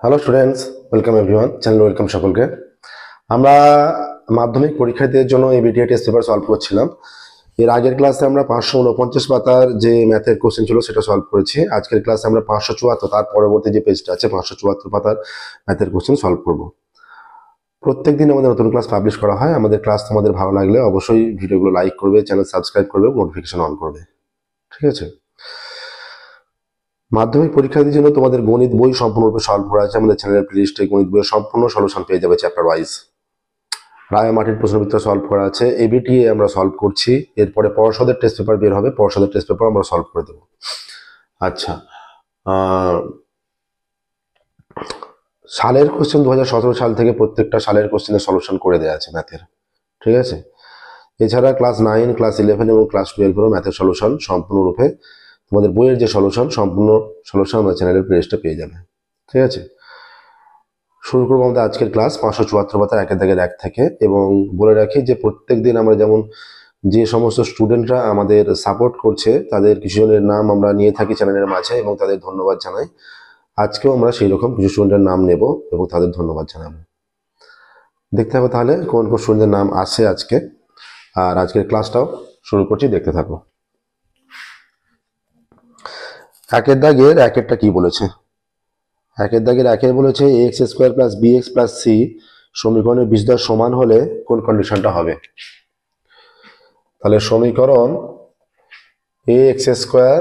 Hello students, welcome everyone, channel welcome সকলকে। আমরা মাধ্যমিক পরীক্ষার্থীদের জন্য এই বিটিএ টেস্ট পেপার সলভ করছিলাম। এর আগের ক্লাসে আমরা 549 পাতার যে ম্যাথের কোশ্চেন ছিল সেটা সলভ করেছি। আজকের ক্লাসে আমরা 574, তার পরবর্তী যে পেজটা আছে 574 পাতার ম্যাথের কোশ্চেন সলভ করব। প্রত্যেকদিন আমাদের নতুন ক্লাস পাবলিশ করা হয়। আমাদের ক্লাস তোমাদের ভালো লাগলে অবশ্যই ভিডিওগুলো লাইক করবে, চ্যানেল সাবস্ক্রাইব করবে, নোটিফিকেশন অন করবে, ঠিক আছে? মাধ্যমিক পরীক্ষার্থীর জন্য তোমাদের গণিত বই সম্পূর্ণরূপে সলভ করা আছে আমাদের চ্যানেলের প্লেলিস্টে। গণিত বইয়ের সম্পূর্ণ সলিউশন পেয়ে যাবে চ্যাপ্টার ওয়াইজ। রায় মাটির প্রশ্নবিত্ত সলভ করা আছে, এবিটিএ আমরা সলভ করছি। এরপরে পর্ষদের টেস্ট পেপার বের হবে, পর্ষদের টেস্ট পেপার আমরা সলভ করে দেবো। আচ্ছা, সালের কোশ্চেন 2017 সাল থেকে প্রত্যেকটা সালের কোশ্চেনের সলিউশন করে দেওয়া আছে ম্যাথের, ঠিক আছে? এছাড়া ক্লাস 9, ক্লাস 11 এবং ক্লাস 12 ম্যাথের সলিউশন সম্পূর্ণরূপে তোমাদের বইয়ের যে সলিউশন, সম্পূর্ণ সলিউশন আমরা চ্যানেলের প্লেলিস্টে পেয়ে যাবে, ঠিক আছে? শুরু করবো আমাদের আজকের ক্লাস 574 পাতার একের দাগের 1 থেকে। এবং বলে রাখি যে প্রত্যেক দিন আমরা যেমন যে সমস্ত স্টুডেন্টরা আমাদের সাপোর্ট করছে তাদের কিছু জনের নাম আমরা নিয়ে থাকি চ্যানেলের মাঝে এবং তাদের ধন্যবাদ জানাই। আজকেও আমরা সেই রকম কিছু স্টুডেন্টের নাম নেব এবং তাদের ধন্যবাদ জানাবো। দেখতে হবে তাহলে কোন কোন স্টুডেন্টের নাম আসে আজকে। আর আজকের ক্লাসটাও শুরু করছি, দেখতে থাকো। একের দাগের একেরটা কি বলেছে? একের দাগের একের বলেছে x square plus b x plus c সমীকরণের বীজদ্বয় সমান হলে কোন কন্ডিশনটা হবে? তাহলে সমীকরণ এ x square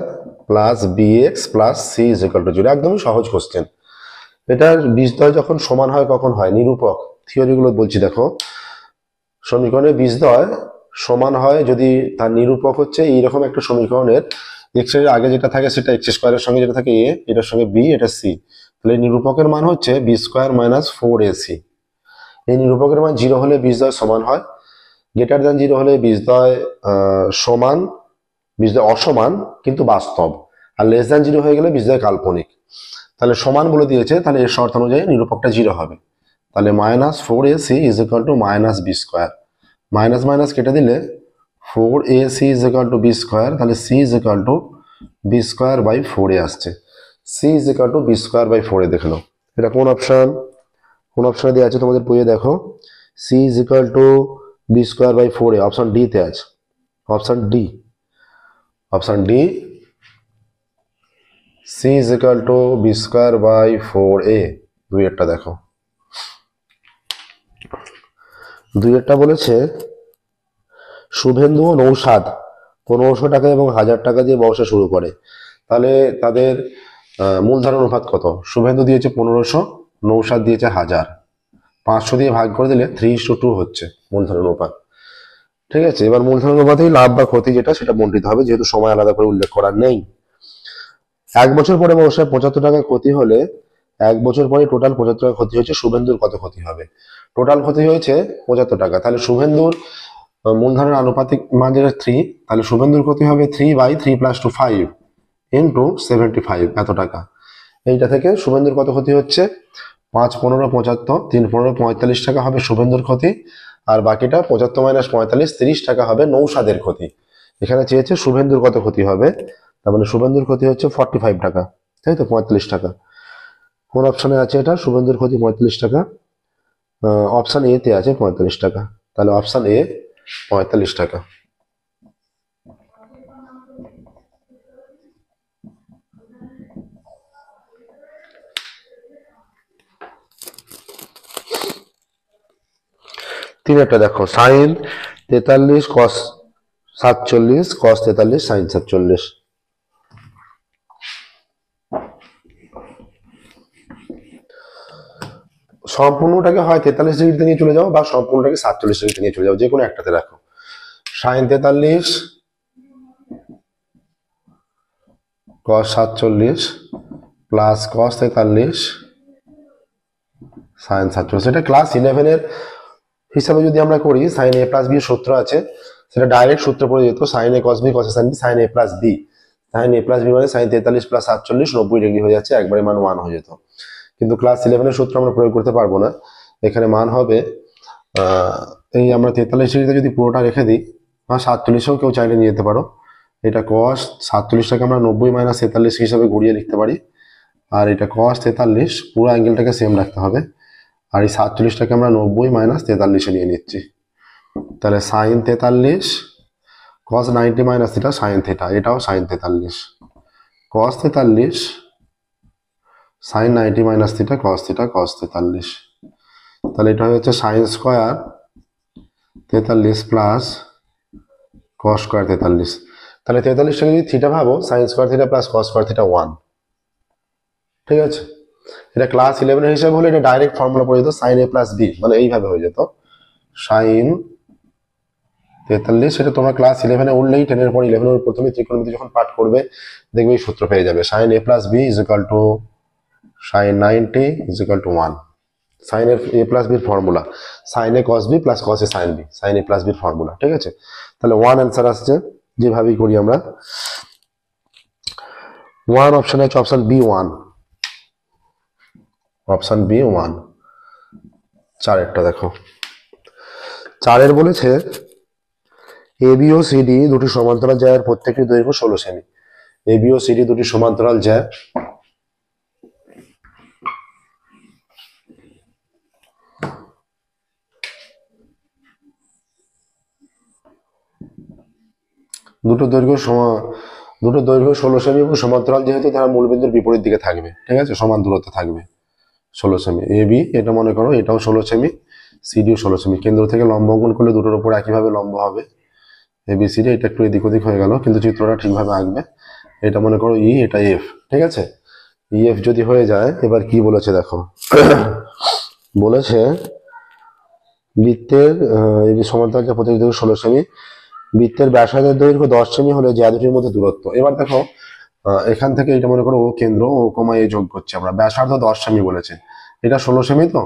plus b x plus c is equal to 0, একদমই সহজ কোশ্চেন। এটার বীজদ্বয় যখন সমান হয় কখন হয়? নিরূপক থিওরিগুলো বলছি দেখো। সমীকরণের বীজদ্বয় সমান হয় যদি তার নিরূপক হচ্ছে এইরকম একটা সমীকরণের এক্স এর আগে যেটা থাকে সেটা এক্স স্কোয়ারের সঙ্গে যেটা থাকে এ, এটার সঙ্গে বি, এটা সি। তাহলে নিরূপকের মান হচ্ছে বি স্কোয়ার মাইনাস 4ac। এই নিরূপকের মান 0 হলে বীজদ্বয় সমান হয়, গ্রেটার দ্যান 0 হলে বীজদ্বয় সমান, বীজদ্বয় অসমান কিন্তু বাস্তব, আর লেস দ্যান 0 হয়ে গেলে বীজদ্বয় কাল্পনিক। তাহলে সমান বলে দিয়েছে, তাহলে এর শর্ত অনুযায়ী নিরূপকটা 0 হবে। তাহলে minus 4ac is equal to minus B square. Minus minus কেটে দিলে 4ac is equal to B square. তাহলে c is equal to B square by 4a আসছে। c is equal to B square by 4a দেখলো। এটা কোন option? কোন অপশনে দেওয়া আছে তোমাদের বইয়ে দেখো। c is equal to B square by 4a option D তে আছে। Option D, option D, c is equal to B square by 4a। দুইয়েরটা দেখো। দুইয়েরটা বলেছে শুভেন্দু ও নৌসাদ 1500 টাকা এবং 1000 টাকা দিয়ে ব্যবসা শুরু করে। তাহলে তাদের মূলধন অনুপাত কত? শুভেন্দু দিয়েছে 1500, নৌসাদ দিয়েছে 1000। 500 দিয়ে ভাগ করে দিলে 3:2 হচ্ছে মূলধন অনুপাত, ঠিক আছে? এবার মূলধন অনুপাতেই লাভ বা ক্ষতি যেটা সেটা বন্টিত হবে, যেহেতু সময় আলাদা করে উল্লেখ করা নেই। 1 বছর পরে ব্যবসায় 75 টাকা ক্ষতি হলে 1 বছর পরে টোটাল 75 টাকা ক্ষতি হয়েছে, শুভেন্দুর কত ক্ষতি হবে? টোটাল ক্ষতি হয়েছে 75 টাকা। তাহলে শুভেন্দুর মূলধনের আনুপাতিক মান যেটা 3, তাহলে শুভেন্দুর ক্ষতি হবে 3/3 + 2 5 ইন্টু 75 এত টাকা। এইটা থেকে শুভেন্দুর কত ক্ষতি হচ্ছে? 5 15 75, 3 15 45 টাকা হবে শুভেন্দুর ক্ষতি, আর বাকিটা 75 - 45 30 টাকা হবে নৌসাদের ক্ষতি। এখানে চেয়েছে শুভেন্দুর কত ক্ষতি হবে, তার মানে শুভেন্দুর ক্ষতি হচ্ছে 45 টাকা, তাই তো? 45 টাকা। কোন অপশনে আছে এটা? শুভেন্দুর ক্ষতি 45 টাকা। অপশন এ তে আছে 45 টাকা। তাহলে অপশন এ 45 টাকা। তিনেরটা দেখো, সাইন 43 কস 47 কস 43 সাইন 47। সম্পূর্ণটাকে হয় 43 ডিগ্রিতে নিয়ে চলে যাও বা সম্পূর্ণটাকে 47 ডিগ্রিতে নিয়ে চলে যাও, যে কোনো একটাতে রাখো। সাইন 43 কস 47 প্লাস কস 43 সাইন 47। এটা ক্লাস 11 এর হিসাবে যদি আমরা করি, সাইন a প্লাস বি সূত্র আছে, সেটা ডাইরেক্ট সূত্র পড়ে যেত sine a cos B cos sine B sine a plus B. Sine a plus B মানে সাইন 43 প্লাস 47 90 ডিগ্রি হয়ে যাচ্ছে, একবারে মান 1 হয়ে যেত। কিন্তু ক্লাস 11 এর সূত্র আমরা প্রয়োগ করতে পারবো না। এখানে মান হবে এই আমরা 43 ডিগ্রিতে যদি পুরোটা রেখে দিই, 47ও কেউ চাইলে নিয়ে যেতে পারো। এটা কস 47টাকে আমরা 90 - 43 হিসাবে ঘুরিয়ে লিখতে পারি, আর এটা cos 43, পুরো অ্যাঙ্গেলটাকে সেম রাখতে হবে। আর এই 47টাকে আমরা 90 মাইনাস 43 নিয়ে নিচ্ছি। তাহলে sin 43 cos 90 minus theta sin theta, এটাও sin 43, cos 43 sin 90 minus theta cos 43। তাহলে এটা হচ্ছে sin square 43 plus cos square 43। তাহলে 43টাকে যদি থিটা ভাবো, sin square theta plus cos square theta 1। ঠিক আছে, এটা ক্লাস 11 এর হিসাব হলে এটা ডাইরেক্ট ফর্মুলা পড়ে যেত sin a প্লাস b, মানে এইভাবে হয়ে যেত sin 43। সেটা তোমরা ক্লাস 11-এ উঠলেই 10 এর পর 11 এর প্রথমে ত্রিকোণমিতি যখন পাঠ করবে দেখবে এই সূত্র পেয়ে যাবে, sin a plus b is equal two sin 90 is equal two 1। sin a plus b এর formula sin a cos b plus cos a sin b, sin a plus b এর ফর্মুলা। ঠিক আছে, তাহলে 1 অ্যান্সার আসছে। যেভাবেই করি আমরা 1 অপশনে আছে, অপশন বি 1, অপশন বি 1। 4-এরটা দেখো, 4-এর বলেছে এবি ও সিডি দুটি সমান্তরাল জ্যায়ের প্রত্যেকটি দৈর্ঘ্য 16 সেমি। এবি ও সিডি দুটি সমান্তরাল জ্যা, দুটো দৈর্ঘ্য 16 সেমি এবং সমান্তরাল যেহেতু তারা মূলবিন্দুর বিপরীত দিকে থাকবে। ঠিক আছে, সমান দূরত্বে থাকবে 16 সেমি। এবি এটা মনে করো এটাও 16 সেমি, সিডিও 16 সেমি। কেন্দ্র থেকে লম্ব অঙ্কন করলে দুটোর উপর একইভাবে লম্ব হবে। এবিসিডি এটা একটু এদিক ওদিক হয়ে গেল, কিন্তু চিত্রটা ঠিকভাবে আঁকবে। এটা মনে করো ই, এটা এফ। ঠিক আছে, ইএফ যদি হয়ে যায়, এবার কি বলেছে দেখো বলেছে বৃত্তের সমান্তরাল যে প্রত্যেক দৈর্ঘ্য 16 সেমি, বৃত্তের ব্যাসার্ধের দৈর্ঘ্য 10 সেমি হলে জ্যা দুটির মধ্যে দূরত্ব। এবার দেখো এখান থেকে এটা মনে করো ও কেন্দ্র, ও কমা এ যোগ করছে আমরা, ব্যাসার্ধ 10 সেমি বলেছে, এটা 16 সেমি। তো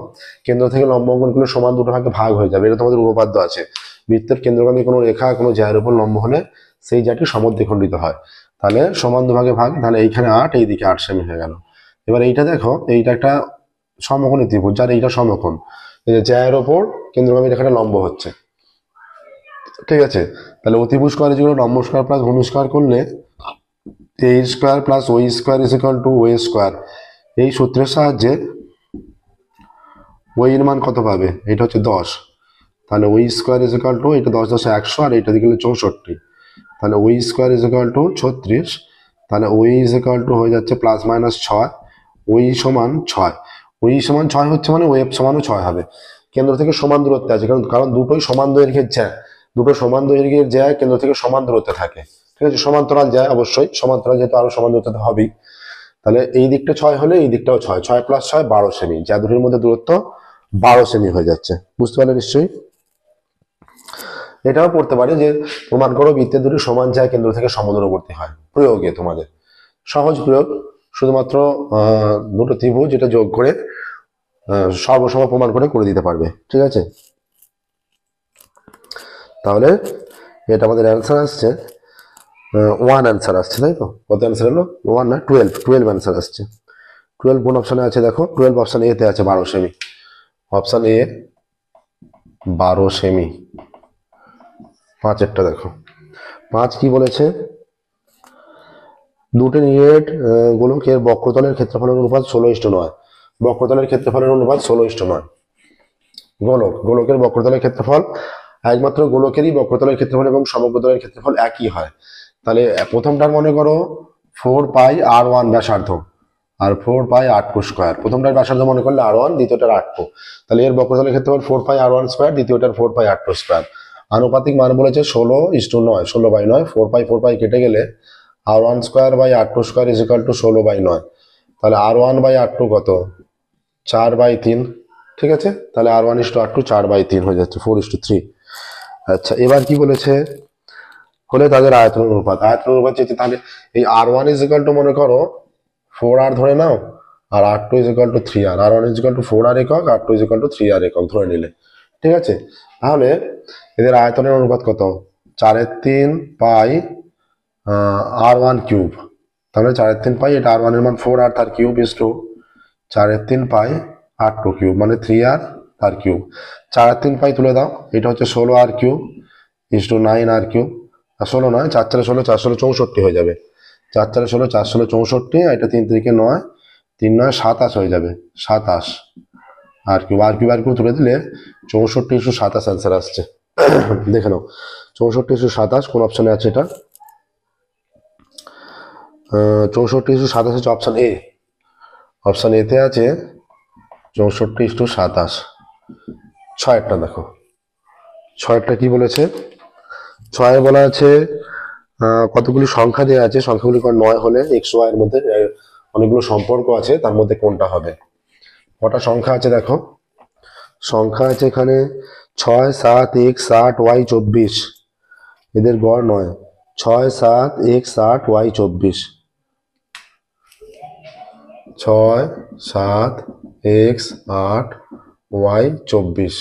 কেন্দ্র থেকে লম্ব অঙ্কন করলে সমান দুটো ভাগে ভাগ হয়ে যাবে, এটা তোমাদের উপপাদ্য আছে। বৃত্তের কেন্দ্রগামী কোনো রেখা কোনো জ্যায়ের উপর লম্ব হলে সেই জ্যাটি সমদ্বিখণ্ডিত হয়। তাহলে সমান দুভাগে ভাগ, তাহলে এইখানে 8, এইদিকে 8 সেমি হয়ে গেল। এবার এইটা দেখো, এইটা একটা সমকোণী ত্রিভুজ, যার এইটা সমকোণ, এই যে জ্যায়ের ওপর কেন্দ্রগামী রেখাটা লম্ব হচ্ছে। ঠিক আছে, তাহলে অতিভুজ স্কয়ার যেগুলো লম্ব স্কয়ার প্লাস ভূমি স্কয়ার করলে এ স্কয়ার প্লাস ওই square is equal two way square. এই সূত্রের সাহায্যে ওই এর মান কত পাবে, এটা হচ্ছে 10। তাহলে ওই স্কয়ার ইজ ইকুয়াল টু, এটা 10 10 100, আর এটা দিকে 64। তাহলে ওই স্কয়ার ইজ ইকুয়াল টু 36। তাহলে ওই ইজ ইকুয়াল টু হয়ে যাচ্ছে প্লাস মাইনাস 6, ওই সমান 6। ওই সমান 6 হচ্ছে মানে ওয়েব সমানও 6 হবে। কেন্দ্র থেকে সমান দূরত্বে আছে, কারণ দুটোই সমান দৈর্ঘ্যের জ্যা, দুটো সমান দৈর্ঘ্যের জ্যা কেন্দ্র থেকে সমান দূরত্বে থাকে। ঠিক আছে, সমান্তরাল জ্যা, অবশ্যই সমান্তরাল যেহেতু আরো সমান দূরত্বে হবেই। তাহলে এই দিকটা 6 হলে এই দিকটাও 6, 6 প্লাস 6 12 সেমি, জ্যা দুটির মধ্যে দূরত্ব 12 সেমি হয়ে যাচ্ছে। বুঝতে পারলে নিশ্চয়ই। এটাও পড়তে পারে যে প্রমাণ করো বৃত্তের দুটি সমান জ্যা কেন্দ্র থেকে সমদূরবর্তী হয়। প্রয়োগে তোমাদের সহজ প্রয়োগ, শুধুমাত্র দুটো ত্রিভুজ এটা যোগ করে সর্বসম প্রমাণ করে দিতে পারবে। ঠিক আছে, তাহলে এটা আমাদের অ্যান্সার আসছে 1 অ্যান্সার আসছে, তাই তো? কত অ্যান্সার হলো? 1 না 12 অ্যান্সার আসছে। 12 কোন অপশনে আছে দেখো, 12 অপশন এ তে আছে 12 সেমি। অপশন এ 12 সেমি। 5-এরটা দেখো, 5 কি বলেছে, দুটি নিরেট গোলকের বক্রতলের ক্ষেত্রফলের অনুপাত 16:9। বক্রতলের ক্ষেত্রফলের অনুপাত 16:9। গোলকের বক্রতলের ক্ষেত্রফল, একমাত্র গোলকেরই বক্রতলের ক্ষেত্রফল এবং সমগ্রতলের ক্ষেত্রফল একই হয়। তাহলে প্রথমটার মনে করো 4 পাই r1 ব্যাসার্ধ, আর 4 পাই r2 স্কয়ার। প্রথমটার ব্যাসার্ধ মনে করলে r1, দ্বিতীয়টার r2। তাহলে এর বক্রতলের ক্ষেত্রফল 4 পাই r1 স্কয়ার, দ্বিতীয়টার 4 পাই r2 স্কয়ার। আনুপাতিক মান বলেছে 16:9, 16/9। 4 পাই কেটে গেলে r1 square by r2 square is equal to 16/9। তাহলে r1 বাই r2 কত, 4/3। ঠিক আছে, তাহলে r1 ইস টু r2 4/3 হয়ে যাচ্ছে, 4:3। আচ্ছা, এবার কি বলেছে, হলে তাদের আয়তনের অনুপাত। আয়তনের অনুপাত চেয়েছে, তাহলে এই r1 ইজ ইকুয়াল টু মনে করো 4r ধরে নাও, আর r2 is equal two 3r। r1 is equal two 4r একক, r2 is equal two 3r একক ধরে নিলে। ঠিক আছে, তাহলে এদের আয়তনের অনুপাত কত, 4/3 পাই r1 কিউব। তাহলে 4/3 পাই, এটা r1 এর মান 4r তার cube is to 4/3 pi r2 cube, মানে 3r তার কিউব। 4/3 পাই তুলে দাও, এটা হচ্ছে 16r cube is two 9r cube. আর 16 নয়, 4 4 16, 4 16 64 হয়ে যাবে। 4 4 16, 4 16 64, এটা 3 3 9, 3×9 = 27 হয়ে যাবে, 27 আর কিউব তুলে দিলে 64/27 অ্যান্সার আসছে। দেখে নাও 64/27 কোন অপশনে আছে এটা? 64/27 হচ্ছে অপশন এ। অপশন এতে আছে 64/27। 6-টা দেখো, 6-টা কি বলেছে? 6-এ বলা আছে কতগুলি সংখ্যা দেওয়া আছে, সংখ্যাগুলি 9 হলে এক্স ওয়াই এর মধ্যে অনেকগুলো সম্পর্ক আছে, তার মধ্যে কোনটা হবে? কটা সংখ্যা আছে দেখো, সংখ্যা আছে এখানে 6, 7, x, 8, y, 24, এদের গড় 9। 6, 7, x, 8, y, 24, 6, 7, x, 8, y, 24,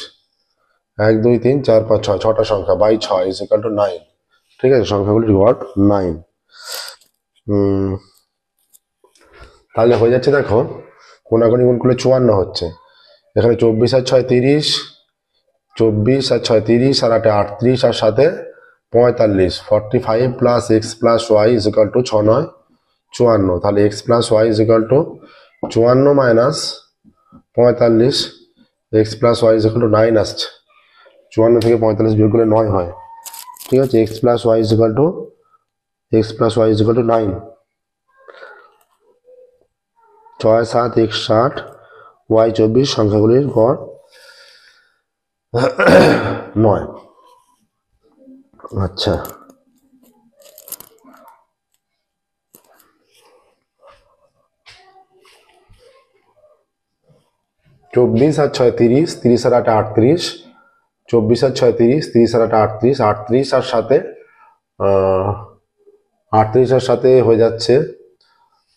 1, 2, 3, 4, 5, 6, 6টা সংখ্যা বাই 6 = 9। ঠিক আছে, সংখ্যাগুলির গড় 9। তাহলে হয়ে যাচ্ছে দেখো, কোনাকুনি গুণ করলে 54 হচ্ছে। এখানে 24 আর 6 30, 24 আর 6 30, আর 8 38, আর 7 45, 45 প্লাস এক্স প্লাস ওয়াই = 6, 9, 54। তাহলে x plus Y = 54 minus 45, X plus Y = 9 আসছে। 54 থেকে 45 বিয়োগ করলে 9 হয়। ঠিক আছে, X plus Y = 9। 6, 7, x, 8, y, 24, সংখ্যাগুলির গড় 9। আচ্ছা, চব্বিশ আর 6 30, 30 আর 8 38, 24 আর 6 30, 30 আর 8 38, 38 আর 7 38 আর 7 হয়ে যাচ্ছে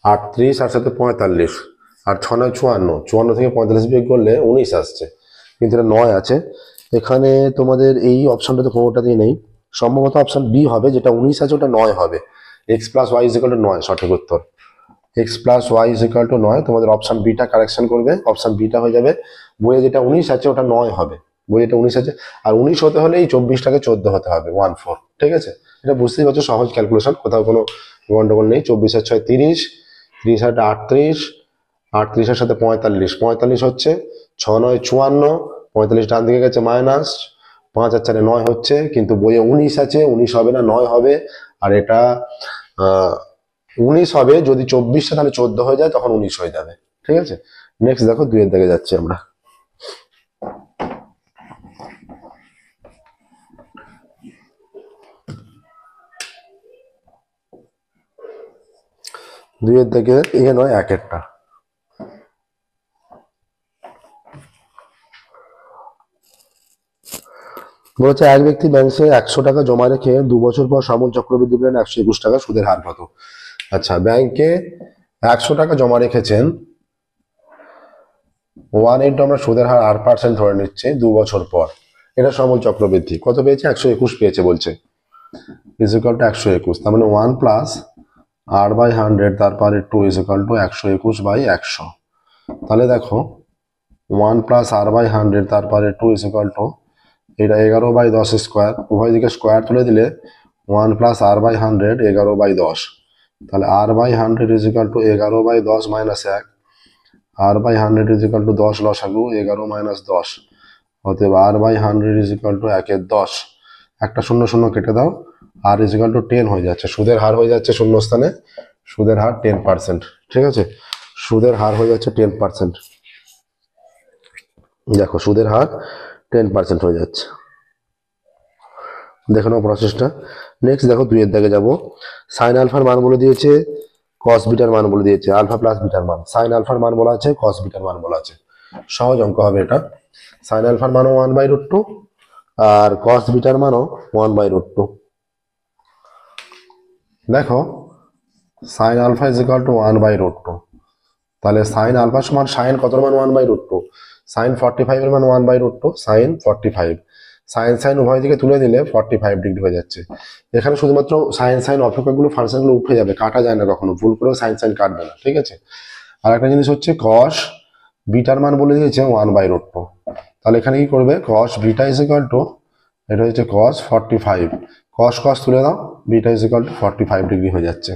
38 আর 7 45, আর 6 9 54, 54 থেকে 45 বিয়োগ করলে 19 আসছে, কিন্তু এটা 9 আছে। এখানে তোমাদের এই অপশনটাতে কোনোটাতেই নেই, সম্ভবত অপশন বি হবে, যেটা 19 আছে ওটা 9 হবে। এক্স প্লাস ওয়াই = 9 সঠিক উত্তর। এক্স প্লাস ওয়াই = 9, তোমাদের অপশন বিটা কারেকশন করবে, অপশন বিটা হয়ে যাবে। বইয়ে যেটা 19 আছে ওটা 9 হবে, বইয়ে যেটা 19 আছে, আর 19 হতে হলে এই 24টাকে 14 হতে হবে, 14। ঠিক আছে, এটা বুঝতেই পারছো, সহজ ক্যালকুলেশন, কোথাও কোনো গন্ডগোল নেই। 24 আর 6 30, 30 আর 38, 38 এর সাথে 45, 45 হচ্ছে 6 9 54, 45 ডান দিকে গেছে মাইনাস, 5 আর 4 9 হচ্ছে, কিন্তু বইয়ে 19 আছে, 19 হবে না, 9 হবে। আর এটা 19 হবে, যদি 24টা তাহলে 14 হয়ে যায়, তখন 19 হয়ে যাবে। ঠিক আছে, নেক্সট দেখো 2 এর দিকে যাচ্ছি আমরা। দুইয়ের দিকে নয় 1-1টা। বলছে এক ব্যক্তি ব্যাংকে 100 টাকা জমা রেখে 2 বছর পর সামল চক্রবৃদ্ধি পেলেন 121 টাকা, সুদের হার কত? আচ্ছা, ব্যাংকে 100 টাকা জমা রেখেছেন, 1 আমরা সুদের হার 8% ধরে নিচ্ছে 2 বছর পর, এটা সামল চক্রবৃদ্ধি। কত পেয়েছে? 121 পেয়েছে বলছে, = 121। তার মানে 1 প্লাস r/100 তারপরে 2 = 121/100। তাহলে দেখো 1 প্লাস r/100 তারপরে 2 = এটা 11/10 স্কোয়ার, উভয় দিকে স্কোয়ার তুলে দিলে 1 প্লাস r/100 11/10। তাহলে r/100 = 11/10 মাইনাস 1, r/100 = 10 লসাগু 11 মাইনাস 10, অতএব r/100 = 1/10। একটা 0 0 কেটে দাও, r = 10 হয়ে যাচ্ছে, সুদের হার হয়ে যাচ্ছে শূন্যস্থানে, সুদের হার 10%। ঠিক আছে, সুদের হার হয়ে যাচ্ছে 10%। দেখো সুদের হার 10% হয়ে যাচ্ছে, দেখো না প্রসেসটা। নেক্সট দেখো 2 এর দিকে যাবো। সাইন আলফার মান বলে দিয়েছে, কস বিটার মান বলে দিয়েছে, আলফা প্লাস বিটার মান। সাইন আলফার মান বলা আছে, কস বিটার মান বলা আছে। সহজ অঙ্ক হবে এটা। সাইন আলফার মানও 1/√2 আর কস বিটার মানও 1/√2। দেখো সাইন আলফা = 1/√2, তাহলে সাইন আলফা সমান সাইন কত মান? 1/√2। সাইন 45 এর মান 1/√2, সাইন 45। সাইন সাইন উভয় দিকে তুলে দিলে 45 ডিগ্রি হয়ে যাচ্ছে। এখানে শুধুমাত্র সাইন সাইন অপেক্ষাগুলো ফাংশনগুলো উঠে যাবে, কাটা যায় না কখনো, ভুল করেও সাইন সাইন কাটবে না। ঠিক আছে, আর একটা জিনিস হচ্ছে কস বিটার মান বলে দিয়েছে 1/√2। তাহলে এখানে কি করবে? কস বিটা = এটা হচ্ছে কস 45, কস কস তুলে দাও, বিটা = 45 ডিগ্রি হয়ে যাচ্ছে।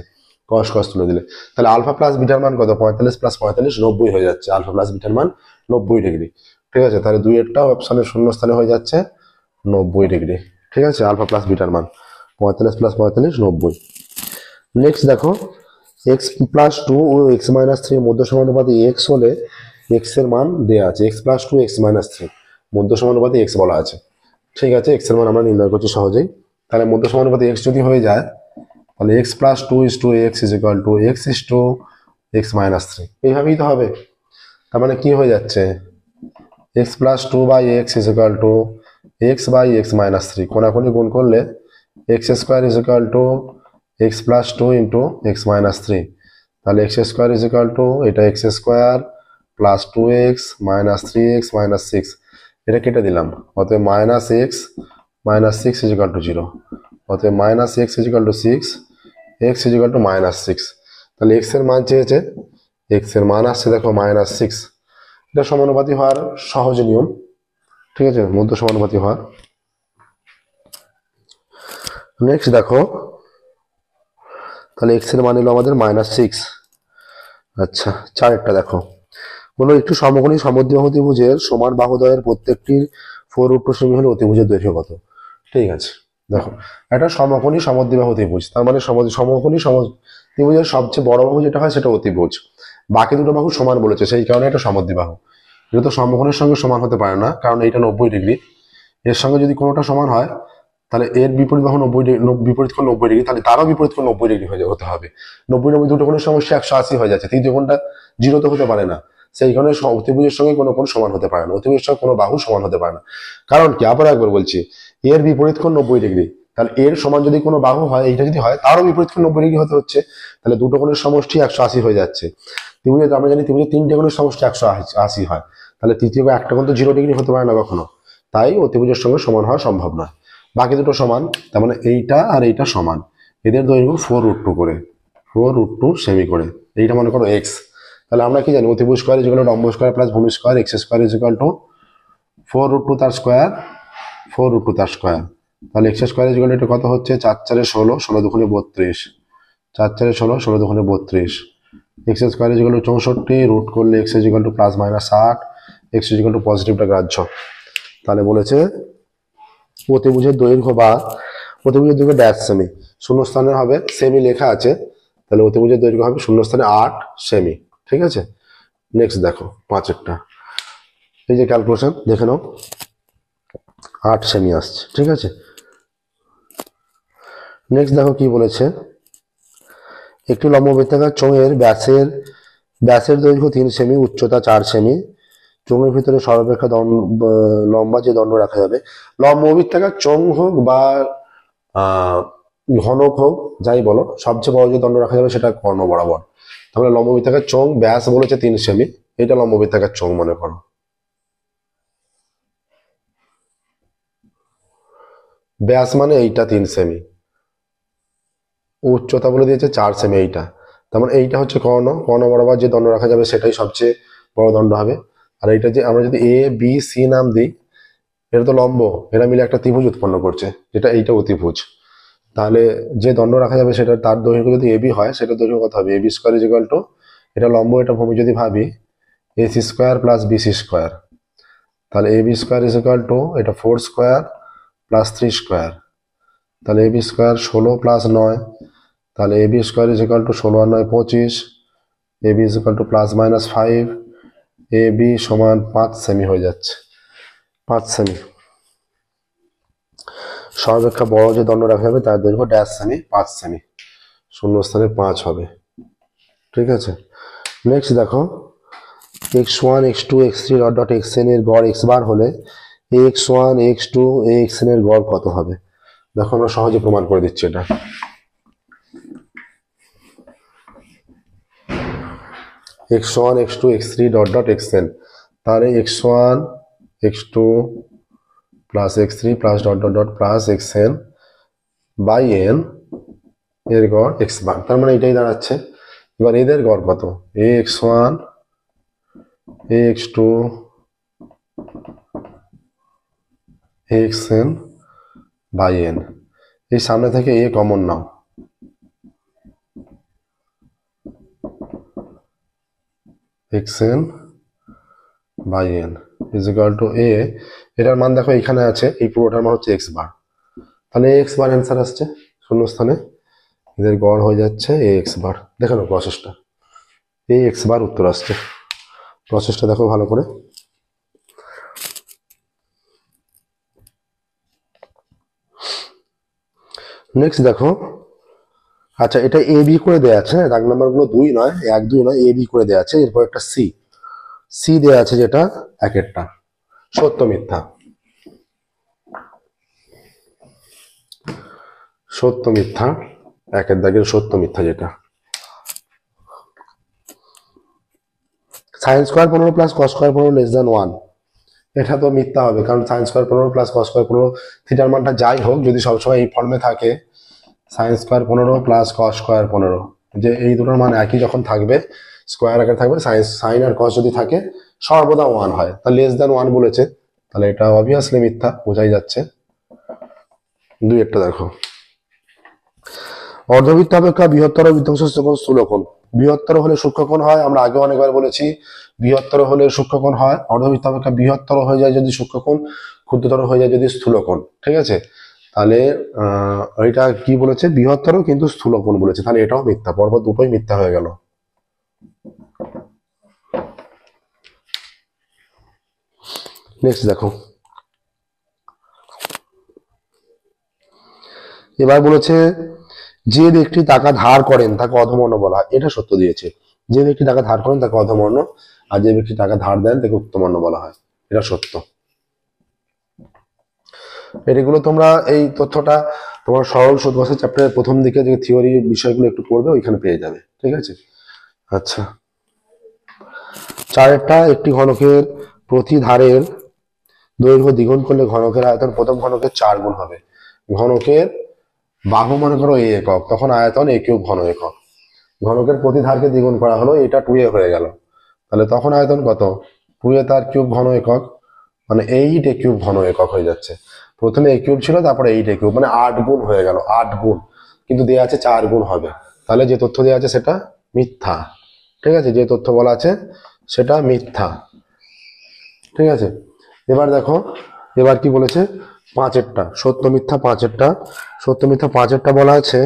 কস কস তুলে দিলে, তাহলে আলফা প্লাস বিটার মান কত? 45 প্লাস 45 90 হয়ে যাচ্ছে। আলফা প্লাস বিটার মান 90 ডিগ্রি। ঠিক আছে, তাহলে দুইয়েরটাও অপশনের শূন্য স্থানে হয়ে যাচ্ছে 90 ডিগ্রি। ঠিক আছে, আলফা প্লাস বিটার মান 45 প্লাস 45 90। নেক্সট দেখো, এক্স প্লাস টু ও এক্স মাইনাস থ্রির মধ্য সমানুপাতে এক্স হলে এক্স এর মান দেওয়া আছে। X plus two x minus three মধ্য সমানুপাতে এক্স বলা আছে। ঠিক আছে, এক্স এর মান আমরা নির্ণয় করছি সহজেই। তাহলে মধ্য সমানুপাতে এক্স যদি হয়ে যায়, তাহলে x plus two is two x is equal to x is two x minus three, এইভাবেই তো হবে। তার মানে কি হয়ে যাচ্ছে? X plus two by x is equal to x by x minus three, কোনাকুনি গুণ করলে x square is equal to x plus two into x minus three. তাহলে x square is equal to এটা x square plus two x minus three x minus six, এটা কেটে দিলাম। অতএব minus x minus six is equal to zero. অতএব minus x is equal to six, x is equal to minus six. তাহলে x এর মান চেয়েছে, x এর মান আসছে দেখো মাইনাস সিক্স। এটা সমানুপাতি হওয়ার সহজ নিয়ম। ঠিক আছে, মধ্য সমানুপাতি হওয়ার। নেক্সট দেখো, তাহলে এক্স এর মান এলো আমাদের মাইনাস সিক্স। আচ্ছা, চারেরটা দেখো, কোনো একটু সমকোণী সমদ্বিবাহু ত্রিভুজের সমান বাহুদ্বয়ের প্রত্যেকটির 4√2 সেমি হলে অতিভুজের দৈর্ঘ্য কত? ঠিক আছে, দেখো একটা সমকোণী সমদ্বিবাহু ত্রিভুজ, তার মানে সমকোণী ত্রিভুজের সবচেয়ে বড় বাহু যেটা হয় সেটা অতিভুজ, বাকি দুটো বাহু সমান বলেছে, সেই কারণে এটা সমদ্বিবাহু। এটা তো সমকোণের সঙ্গে সমান হতে পারে না, কারণ এইটা 90 ডিগ্রি, এর সঙ্গে যদি কোনোটা সমান হয় তাহলে এর বিপরীত বাহু বিপরীত কোণ 90 ডিগ্রি, তাহলে তারও বিপরীত কোণ 90 ডিগ্রি হতে হবে। 90 দুটো কোণের সমস্যা 180 হয়ে যাচ্ছে, তৃতীয় কোণটা 0 তো হতে পারে না, সেই কারণে অতিভুজের সঙ্গে কোনো কোণ সমান হতে পারে না, অতিভুজের সঙ্গে কোনো বাহু সমান হতে পারে না। কারণ কি, আবার একবার বলছি, এর বিপরীত কোণ 90 ডিগ্রি, তাহলে এর সমান যদি কোনো বাহু হয়, এইটা যদি হয় তারও বিপরীত কোণ 90 ডিগ্রি হতে হচ্ছে, তাহলে দুটো কোণের সমষ্টি 180 হয়ে যাচ্ছে। ত্রিভুজে আমরা জানি ত্রিভুজে তিনটে কোণের সমষ্টি 180 হয়, তাহলে তৃতীয় একটা কোণ তো 0 ডিগ্রি হতে পারে না কখনো, তাই অতিভুজের সঙ্গে সমান হওয়া সম্ভব নয়। বাকি দুটো সমান, তার মানে এইটা আর এইটা সমান, এদের দৈর্ঘ্য 4√2 করে, 4√2 সেমি করে, এইটা মনে করো এক্স। তাহলে আমরা কি জানি, অতিভুজ স্কোয়ার ইজ ইকুয়াল টু লম্ব স্কোয়ার প্লাস ভূমি square, x square is equal two 4√2 তার স্কোয়ার, 4√2 তার স্কোয়ার। তাহলে x square is equal two কত হচ্ছে? 4 4 16, 16 দুগুণে 32, 4 4 16, 16 দুগুণে 32। X square is equal to 64, root করলে x is equal to plus minus 8, x is equal to পজিটিভটা গ্রাহ্য। তাহলে বলেছে অতিভুজের দৈর্ঘ্য বা অতিভুজের দৈর্ঘ্য ড্যাশ সেমি, শূন্যস্থানে হবে সেমি লেখা আছে, তাহলে অতিভুজের দৈর্ঘ্য হবে শূন্যস্থানে 8 সেমি। ঠিক আছে, নেক্সট দেখো পাঁচেরটা, এই যে ক্যালকুলেশন দেখে নাও, 8 সেমি আসছে। ঠিক আছে, নেক্সট দেখো কি বলেছে, একটি লম্ববৃত্তাকার চোঙের ব্যাসের দৈর্ঘ্য 3 সেমি, উচ্চতা 4 সেমি, চোঙের ভিতরে সর্বাপেক্ষা লম্বা যে দণ্ড রাখা যাবে, লম্ববৃত্তাকার চোঙ হোক বা ঘনক হোক যাই বলো, সবচেয়ে বড় যে দণ্ড রাখা যাবে সেটা কর্ণ বরাবর। তাহলে লম্ববৃত্তাকার চোঙ ব্যাস বলেছে 3 সেমি, এটা লম্ববৃত্তাকার চোঙ মনে করো। ব্যাস মানে এইটা 3 সেমি, উচ্চতা বলে দিয়েছে 4 সেমি, এইটা তার মানে এইটা হচ্ছে কর্ণ বরাবর যে দণ্ড রাখা যাবে সেটাই সবচেয়ে বড় দণ্ড হবে। আর এইটা যে আমরা যদি এ বি সি নাম দিই, এটা তো লম্ব, এরা মিলে একটা ত্রিভুজ উৎপন্ন করছে, যেটা এইটা অতিভুজ। তাহলে যে দণ্ড রাখা যাবে সেটা তার দৈর্ঘ্য যদি এবি হয়, সেটা দৈর্ঘ্য কত হবে? AB square is equal to, এটা লম্ব এটা ভূমি যদি ভাবি, AC square plus BC square. তাহলে AB square is equal to এটা 4 স্কোয়ার প্লাস 3 স্কোয়ার, তাহলে এবি স্কোয়ার 16 প্লাস 9, তাহলে AB square is equal to 16 আর 9 25, AB is equal to plus minus 5, AB সমান 5 সেমি হয়ে যাচ্ছে, 5 সেমি। সর্বাপেক্ষা বড় যে দণ্ড রাখা যাবে তার দৈর্ঘ্য ড্যাশ সেমি, 5 সেমি, শূন্যস্থানে 5 হবে। ঠিক আছে, নেক্সট দেখো, x1 x2 x3 dot dot xn এর গড় x বার হলে x1 x2 xn এর গড় কত হবে? দেখো আমরা সহজে প্রমাণ করে দিচ্ছি এটা। x1 x2 x3 dot dot xn, তাহলে x1 x2 plus x3 plus dot dot dot plus xn by n এর গড় x বার, তার মানে এটাই দাঁড়াচ্ছে। এবার এদের গড় কত? ax1 ax2 axn by n, এই সামনে থেকে a কমন নাও, x n by n is equal to a, এটার মান দেখো এখানে আছে, এই পুরোটার মান হচ্ছে এক্স বার, তাহলে এক্স বার অ্যান্সার আসছে শূন্যস্থানে, এদের গড় হয়ে যাচ্ছে এ এক্স বার। দেখো না প্রসেসটা, এ এক্স বার উত্তর আসছে, প্রসেসটা দেখো ভালো করে। নেক্সট দেখো, আচ্ছা এটা এ বি করে দেওয়া আছে, হ্যাঁ দাগ নাম্বার গুলো 2 নয়, 1 2 নয়, এ বি করে দেওয়া আছে, এরপর একটা সি, সি দেওয়া আছে যেটা এক একটা সত্য মিথ্যা, সত্য মিথ্যা, একের দাগের সত্য মিথ্যা যেটা sine square 15 plus cos square 15 less than 1, এটা তো মিথ্যা হবে, কারণ sine square 15 plus cos square 15 থিটার মানটা যাই হোক যদি সবসময় এই ফর্মে থাকে, sine square 15 plus cos square 15, যে এই দুটোর মান একই যখন থাকবে, স্কোয়ার আকারে থাকবে, সাইন আর কস যদি থাকে সর্বদা 1 হয়, তাহলে লেস দ্যান 1 বলেছে, তাহলে এটা অবভিয়াসলি মিথ্যা, বোঝাই যাচ্ছে। দুই একটা দেখো, অর্ধবৃত্ত অপেক্ষা বৃহত্তর বৃত্তাংশ কোণ স্থূলকোণ, বৃহত্তর হলে সূক্ষ্মকোণ হয়, আমরা আগে অনেকবার বলেছি বৃহত্তর হলে সূক্ষ্মকোণ হয়, অর্ধবৃত্ত অপেক্ষা বৃহত্তর হয়ে যায় যদি সূক্ষ্মকোণ, ক্ষুদ্রতর হয়ে যায় যদি স্থূলকোণ, ঠিক আছে। তাহলে এটা কি বলেছে, বৃহত্তর কিন্তু স্থূলকোণ বলেছে, তাহলে এটাও মিথ্যা, পরপর দুটোই মিথ্যা হয়ে গেল। নেক্সট দেখো, এবার বলেছে যে ব্যক্তি টাকা ধার করেন তাকে অধমর্ণ বলা হয়, এটা সত্য দিয়েছে, যে ব্যক্তি টাকা ধার করেন তাকে অধমর্ণ, আর যে ব্যক্তি টাকা ধার দেন তাকে উত্তমর্ণ বলা হয়, এটা সত্য। এগুলো তোমরা এই তথ্যটা তোমার সরল সুদ গসের চ্যাপ্টারের প্রথম দিকে যে থিওরি বিষয়গুলো একটু পড়বে ওইখানে পেয়ে যাবে, ঠিক আছে। আচ্ছা, চারেরটা, একটি ঘনকের প্রতি ধারের দৈর্ঘ্য দ্বিগুণ করলে ঘনকের আয়তন প্রথম ঘনকের 4 গুণ হবে। ঘনকের বাহু মনে করো এ একক, তখন আয়তন এ কিউব ঘন একক, ঘনকের প্রতি ধারকে দ্বিগুণ করা হলো, এটা 2a হয়ে গেল, তাহলে তখন আয়তন কত, 2a তার কিউব ঘন একক, মানে 8 এ কিউব ঘন একক হয়ে যাচ্ছে। প্রথমে এ কিউব ছিল, তারপরে 8 এ কিউব, মানে 8 গুণ হয়ে গেল, 8 গুণ, কিন্তু দেওয়া আছে 4 গুণ হবে, তাহলে যে তথ্য দেওয়া আছে সেটা মিথ্যা, ঠিক আছে, যে তথ্য বলা আছে সেটা মিথ্যা, ঠিক আছে। এবার দেখো, এবার কি বলেছে, পাঁচেরটা সত্য মিথ্যা, পাঁচেরটা সত্য মিথ্যা, পাঁচেরটা বলা আছে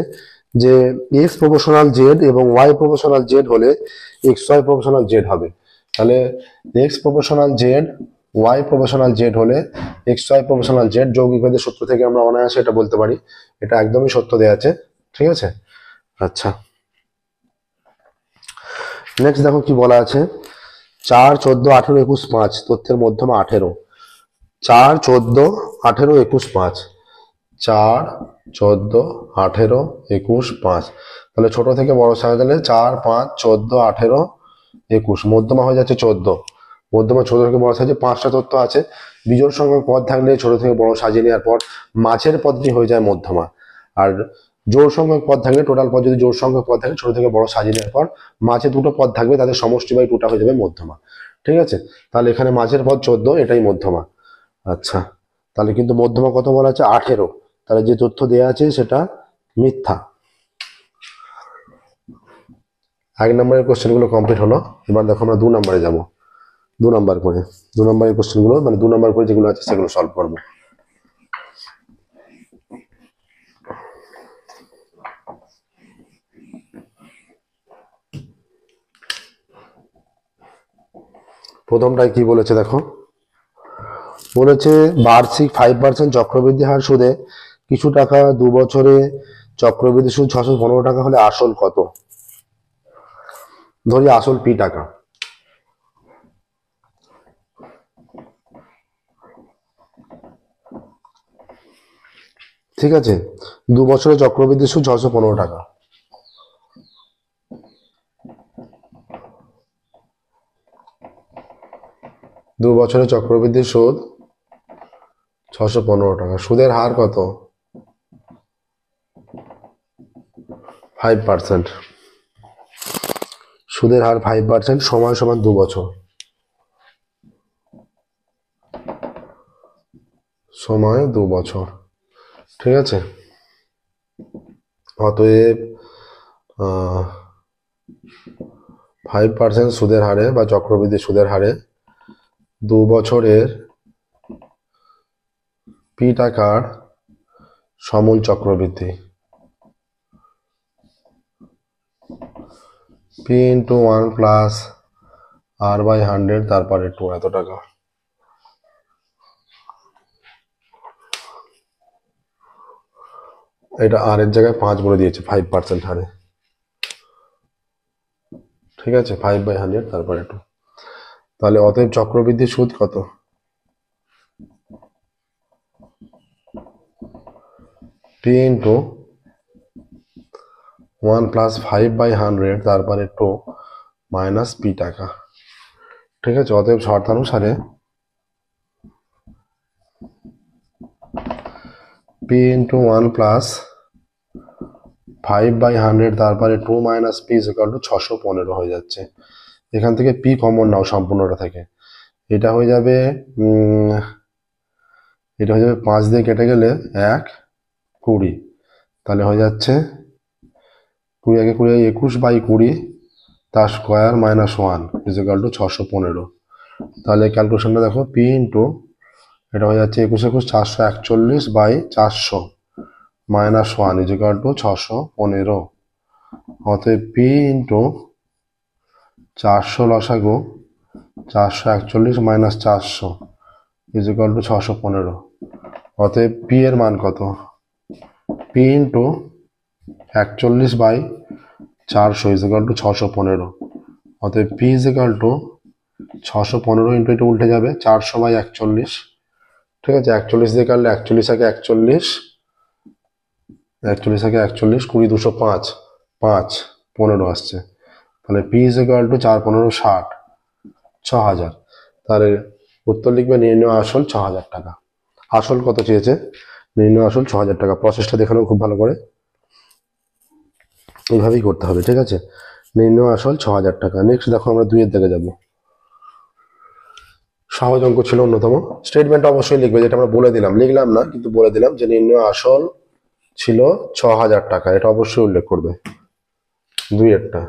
যে এক্স প্রপোর্শনাল জেড এবং ওয়াই প্রপোর্শনাল জেড হলে এক্স ওয়াই প্রপোর্শনাল জেড হবে, তাহলে X proportional Z Y proportional Z হলে এক্স ওয়াই প্রপোর্শনাল জেড, যৌগিক ভেদের সূত্র থেকে আমরা অনায়াসে এটা বলতে পারি, এটা একদমই সত্য দেওয়া আছে, ঠিক আছে। আচ্ছা, নেক্সট দেখো কি বলা আছে, 4 14 18 21 5 তথ্যের মধ্যমা 18, 4 14 18 21 5, 4 14 18 21 5, তাহলে ছোট থেকে বড় সাজালে 4 5 14 18 21, মধ্যমা হয়ে যাচ্ছে 14, মধ্যমা ছোট থেকে বড় সাজে 5টা তথ্য আছে, বিজোড় সংখ্যক পদ থাকলে ছোট থেকে বড় সাজিয়ে নেওয়ার পর মাঝের পদটি হয়ে যায় মধ্যমা, আর জোড় সংখ্যক পদ থাকলে, টোটাল পদ যদি জোড় সংখ্যক পদ থাকে ছোট থেকে বড় সাজিয়ে নেওয়ার পর মাঝে দুটো পদ থাকবে, তাদের সমষ্টি বাই 2টা হয়ে যাবে মধ্যমা, ঠিক আছে। তাহলে এখানে মাঝের পদ 14, এটাই মধ্যমা। আচ্ছা, তাহলে কিন্তু মধ্যমা কত বলা আছে 18, তাহলে যে তথ্য দেওয়া আছে সেটা মিথ্যা। 1 নম্বরের কোশ্চেন গুলো কমপ্লিট হলো, এবার দেখো আমরা 2 নম্বরে যাবো, 2 নম্বর করে 2 নম্বরের কোশ্চেন গুলো, মানে 2 নম্বর করে যেগুলো আছে সেগুলো সলভ করবো। প্রথমটাই কি বলেছে দেখো, বলেছে বার্ষিক 5% চক্রবৃদ্ধি হার সুদে কিছু টাকা 2 বছরে চক্রবৃদ্ধি সুদ 615 টাকা হলে আসল কত, ধরি আসল পি টাকা, ঠিক আছে, 2 বছরে চক্রবৃদ্ধি সুদ 615 টাকা, দু বছরে চক্রবৃদ্ধি সুদ 615 টাকা, সুদের হার কত 5%, সুদের হার 5%, সময় সমান 2 বছর, সময় 2 বছর, ঠিক আছে। অতএব 5% সুদের হারে বা চক্রবৃদ্ধি সুদের হারে 2 বছরের পি টাকার সমূল চক্রবৃদ্ধি পি ইন্টু 1 প্লাস R/100 তারপরে 2 এত টাকা। এটা আর এর জায়গায় 5 বলে দিয়েছে 5% হারে, ঠিক আছে, 5/100 তারপরে 2। তাহলে অতএব চক্রবৃদ্ধি সুদ কত? পি ইন্টু 1 প্লাস 5/100 তারপরে 2 মাইনাস পি টাকা, ঠিক আছে। অতএব শর্তানুসারে পি ইন্টু 1 প্লাস 5/100 তারপরে 2 মাইনাস পি ইকুয়াল টু 615 হয়ে যাচ্ছে। এখান থেকে পি কমন নাও সম্পূর্ণটা থেকে, এটা হয়ে যাবে 5 দিয়ে কেটে গেলে 1 20, তাহলে হয়ে যাচ্ছে 20 × 20 21/20 তার স্কোয়ার মাইনাস 1 ইকুয়াল টু 615। তাহলে ক্যালকুলেশনটা দেখো, পি ইন্টু এটা হয়ে যাচ্ছে 21 × 21 441/400 মাইনাস 1 ইকুয়াল টু 615। অতএব পি ইন্টু 400 লসাগু 441 মাইনাস 400 ইকুয়াল টু 615। অতএব পি এর মান কত? P into 41/400 equal to 615। অতএব পি ইকুয়াল টু 615 ইন্টু এটা উল্টে যাবে 400/41, ঠিক আছে। 41 দিয়ে কাটলে 41 আগে 41 41 20 205 5 15 আসছে। তাহলে পি ইকুয়াল টু 4 15 60 6000। তাহলে উত্তর লিখবে নির্ণয় আসল 6000 টাকা। আসল কত চেয়েছে? নির্ণয় আসল 6000 টাকা। প্রসেসটা দেখানো খুব ভালো করে, এইভাবেই করতে হবে, ঠিক আছে। নির্ণয় আসল 6000 টাকা। নেক্সট দেখো আমরা 2 এর দিকে যাব। সহজ অঙ্ক ছিল অন্যতম। স্টেটমেন্টটা অবশ্যই লিখবে, যেটা আমরা বলে দিলাম, লিখলাম না কিন্তু বলে দিলাম যে নির্ণয় আসল ছিল 6000 টাকা, এটা অবশ্যই উল্লেখ করবে। 2 এরটা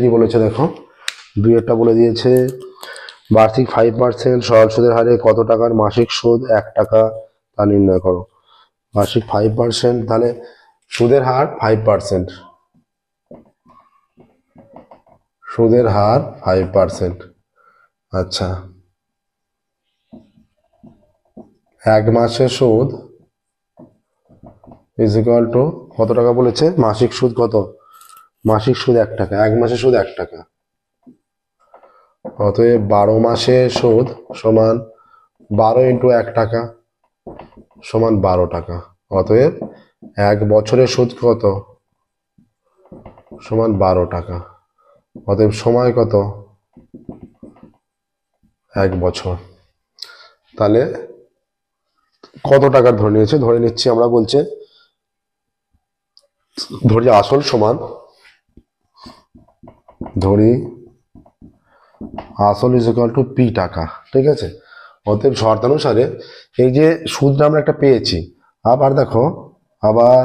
কি বলেছে দেখো, 2 এরটা বলে দিয়েছে বার্ষিক 5% সরল সুদের হারে কত টাকার মাসিক সুদ 1 টাকা তা নির্ণয় করো। বার্ষিক 5%, তাহলে সুদের হার 5%, সুদের হার 5%। আচ্ছা, 1 মাসের সুদ ইজ ইকুয়াল টু কত টাকা বলেছে? মাসিক সুদ কত? মাসিক সুদ 1 টাকা, 1 মাসের সুদ 1 টাকা। অতএব 12 মাসের সুদ সমান 12 ইন্টু 1 টাকা সমান 12 টাকা। অতএব 1 বছরের সুদ কত? সমান 12 টাকা। অতএব সময় কত? 1 বছর। তাহলে কত টাকার ধরে নিয়েছে? ধরে নিচ্ছি আমরা, বলছে ধরি আসল সমান, ধরি আসল ইজ ইকুয়াল টু পি টাকা, ঠিক আছে। অতএব শর্তানুসারে এই যে সুদটা আমরা একটা পেয়েছি, আবার দেখো, আবার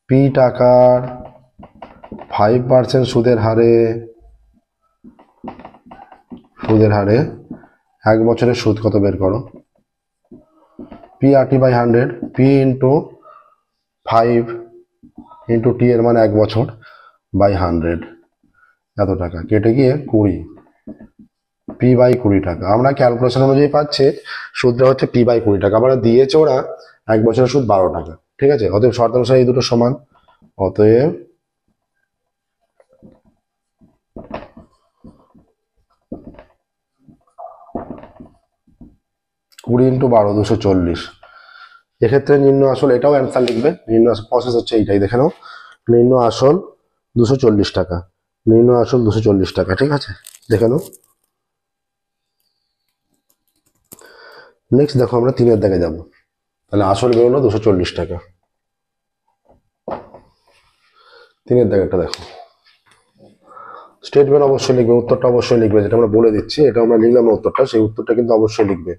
পি টাকার 5% সুদের হারে 1 বছরের সুদ কত বের করো। P RT/100, P into 5 into T এর মানে 1 বছর বাই 100 এত টাকা, কেটে গিয়ে 20 p/20 টাকা। আমরা ক্যালকুলেশন অনুযায়ী পাচ্ছি সুদটা হচ্ছে p/20 টাকা। আবার দিয়েছে ওরা 1 বছরের সুদ 12 টাকা, ঠিক আছে। অতএব শর্তানুসারে এই দুটো সমান। অতএব কুড়ি ইন্টু 12 240। এক্ষেত্রে নির্ণয় আসল, এটাও অ্যান্সার লিখবে। নির্ণয় প্রসেস হচ্ছে এইটাই, দেখে নাও। নির্ণয় আসল 240 টাকা, নির্ণয় আসল 240 টাকা, ঠিক আছে, দেখে নাও। নেক্সট দেখো আমরা 3 এর দিকে যাব। তাহলে আসল বেরোলো 240 টাকা। 3 এর দিকেটা দেখো, স্টেটমেন্ট অবশ্যই লিখবে, উত্তরটা অবশ্যই লিখবে, যেটা আমরা বলে দিচ্ছি। এটা আমরা লিখলাম না উত্তরটা, সেই উত্তরটা কিন্তু অবশ্যই লিখবে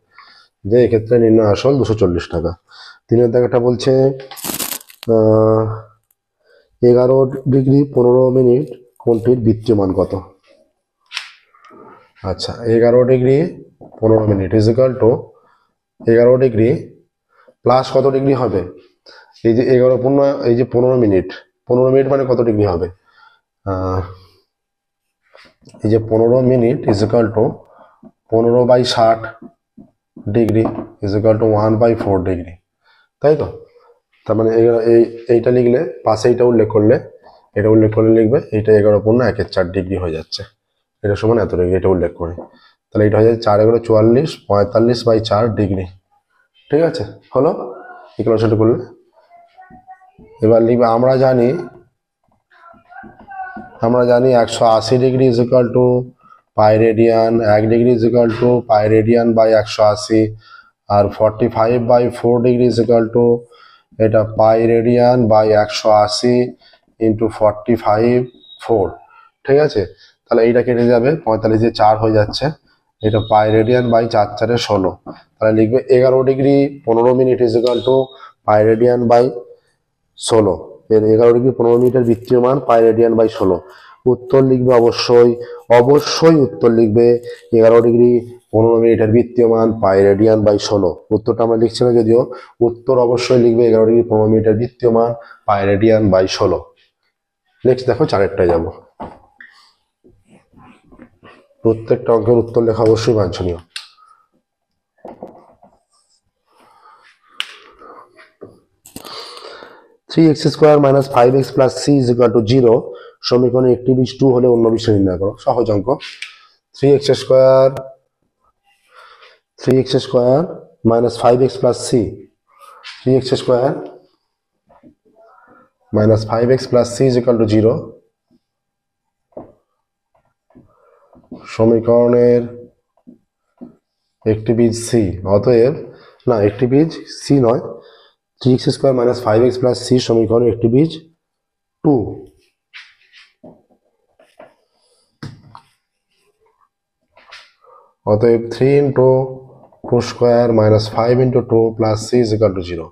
যে এক্ষেত্রে নির্ণয় আসল 240 টাকা। 3 এর দিকেটা বলছে 11°15' কোণটির বৃত্তীয় মান কত? আচ্ছা, 11°15' ইজ ইকুয়াল টু 11° প্লাস কত ডিগ্রি হবে? এই যে 15 মিনিট, 15 মিনিট মানে কত ডিগ্রি হবে? এই যে 15 minute is equal two 15/60 is equal two 1/4 degree, তাই তো? তার মানে এইটা লিখলে পাশে এটা উল্লেখ করলে লিখবে এইটা 11.14 হয়ে যাচ্ছে, এটা সমান এত ডিগ্রি, এটা উল্লেখ করে তাহলে এটা হয়ে যাচ্ছে 4 × 44 45/4 ডিগ্রি। ঠিক আছে, হলো ইকুয়েশনটা করলে। এবার লিখবে আমরা জানি 180 is equal to pi radian, 1 degree is equal to pi radian by 180, আর 45/4 ইজ ইকুয়াল টু এটা পাই রেডিয়ান বাই 180 ইন্টু 45/4। ঠিক আছে, তাহলে এইটা কেটে যাবে, 45 দিয়ে 4 হয়ে যাচ্ছে, এটা পাই রেডিয়ান বাই 4 × 4 = 16। তাহলে লিখবে 11°15' is equal to pi radian by 16। এর 11°15' বৃত্তীয় মান পাই রেডিয়ান বাই 16। উত্তর লিখবে অবশ্যই উত্তর লিখবে 11°15' বৃত্তীয় মান পাই রেডিয়ান বাই 16। উত্তরটা আমরা লিখছি না যদিও, উত্তর অবশ্যই লিখবে 11°15' বৃত্তীয় মান পাই রেডিয়ান বাই 16। নেক্সট দেখো 4টায় যাব। প্রত্যেকটা অঙ্কের উত্তর লেখা অবশ্যই বাঞ্ছনীয়। Three x square minus 5x plus c is equal to 0 সমীকরণে একটি বীজ 2 হলে অন্য বীজ নির্ণয় করো। সহজ অঙ্ক। 3x square minus 5x plus c, 3x square minus 5x plus c is equal to 0 সমীকরণের একটি বীজ c, অতএব না একটি বীজ c নয়, 3x square minus 5x plus c সমীকরণের একটি বীজ 2। অতএব 3 × 2 square minus 5 × 2 plus c is equal to 0।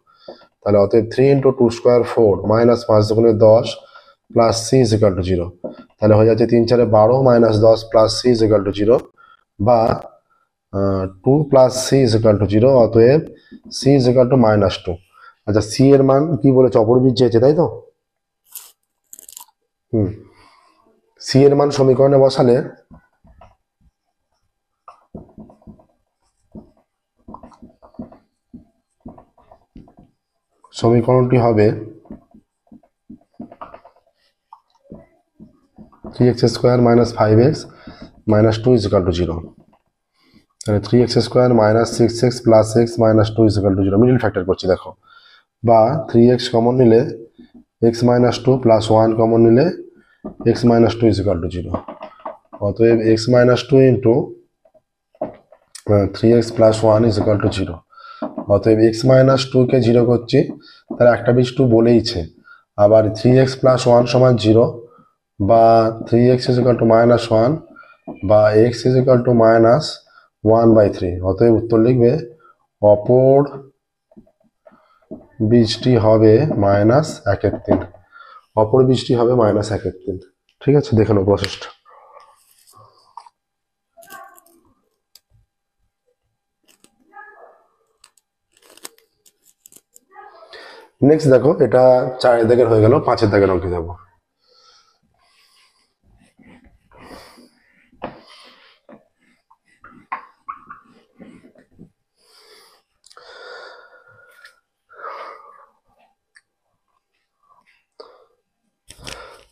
তাহলে অতএব 3 × 2 square 4 minus 5 × 10 plus c is equal to 0। তাহলে হয়ে যাচ্ছে 3 × 4 12 minus 10 plus c is equal to 0, বা 2 plus c is equal to 0। অতএব c ইজ ইকুয়াল টু -2। আচ্ছা, c এর মান কি বলেছে? অপরবীজ চেয়েছে, তাই তো? c এর মান সমীকরণে বসালে সমীকরণটি হবে 3x square minus 5x minus 2 is equal to 0। তাহলে 3x square minus 6x plus x minus 2 is equal to 0। Middle factor করছি দেখো, বা 3x কমন নিলে x মাইনাস 2 প্লাস 1 কমন নিলে x minus 2 is equal to 0। অতএব x minus 2 into 3x plus 1 is equal to 0। অতএব x minus 2 কে 0 করছি, তাহলে একটা বীজ 2 বলেইছে। আবার 3x প্লাস 1 সমান 0, বা 3x ইজ ইকুয়াল টু -1, বা x ইজ ইকুয়াল টু -1/3। অতএব উত্তর লিখবে অপর বীজটি হবে -1/3। অপর বীজটি হবে -1/3। ঠিক আছে, দেখে নাও প্রসেসটা। নেক্সট দেখো, এটা 4 দাগের হয়ে গেল, 5 দাগের অঙ্কে যাব।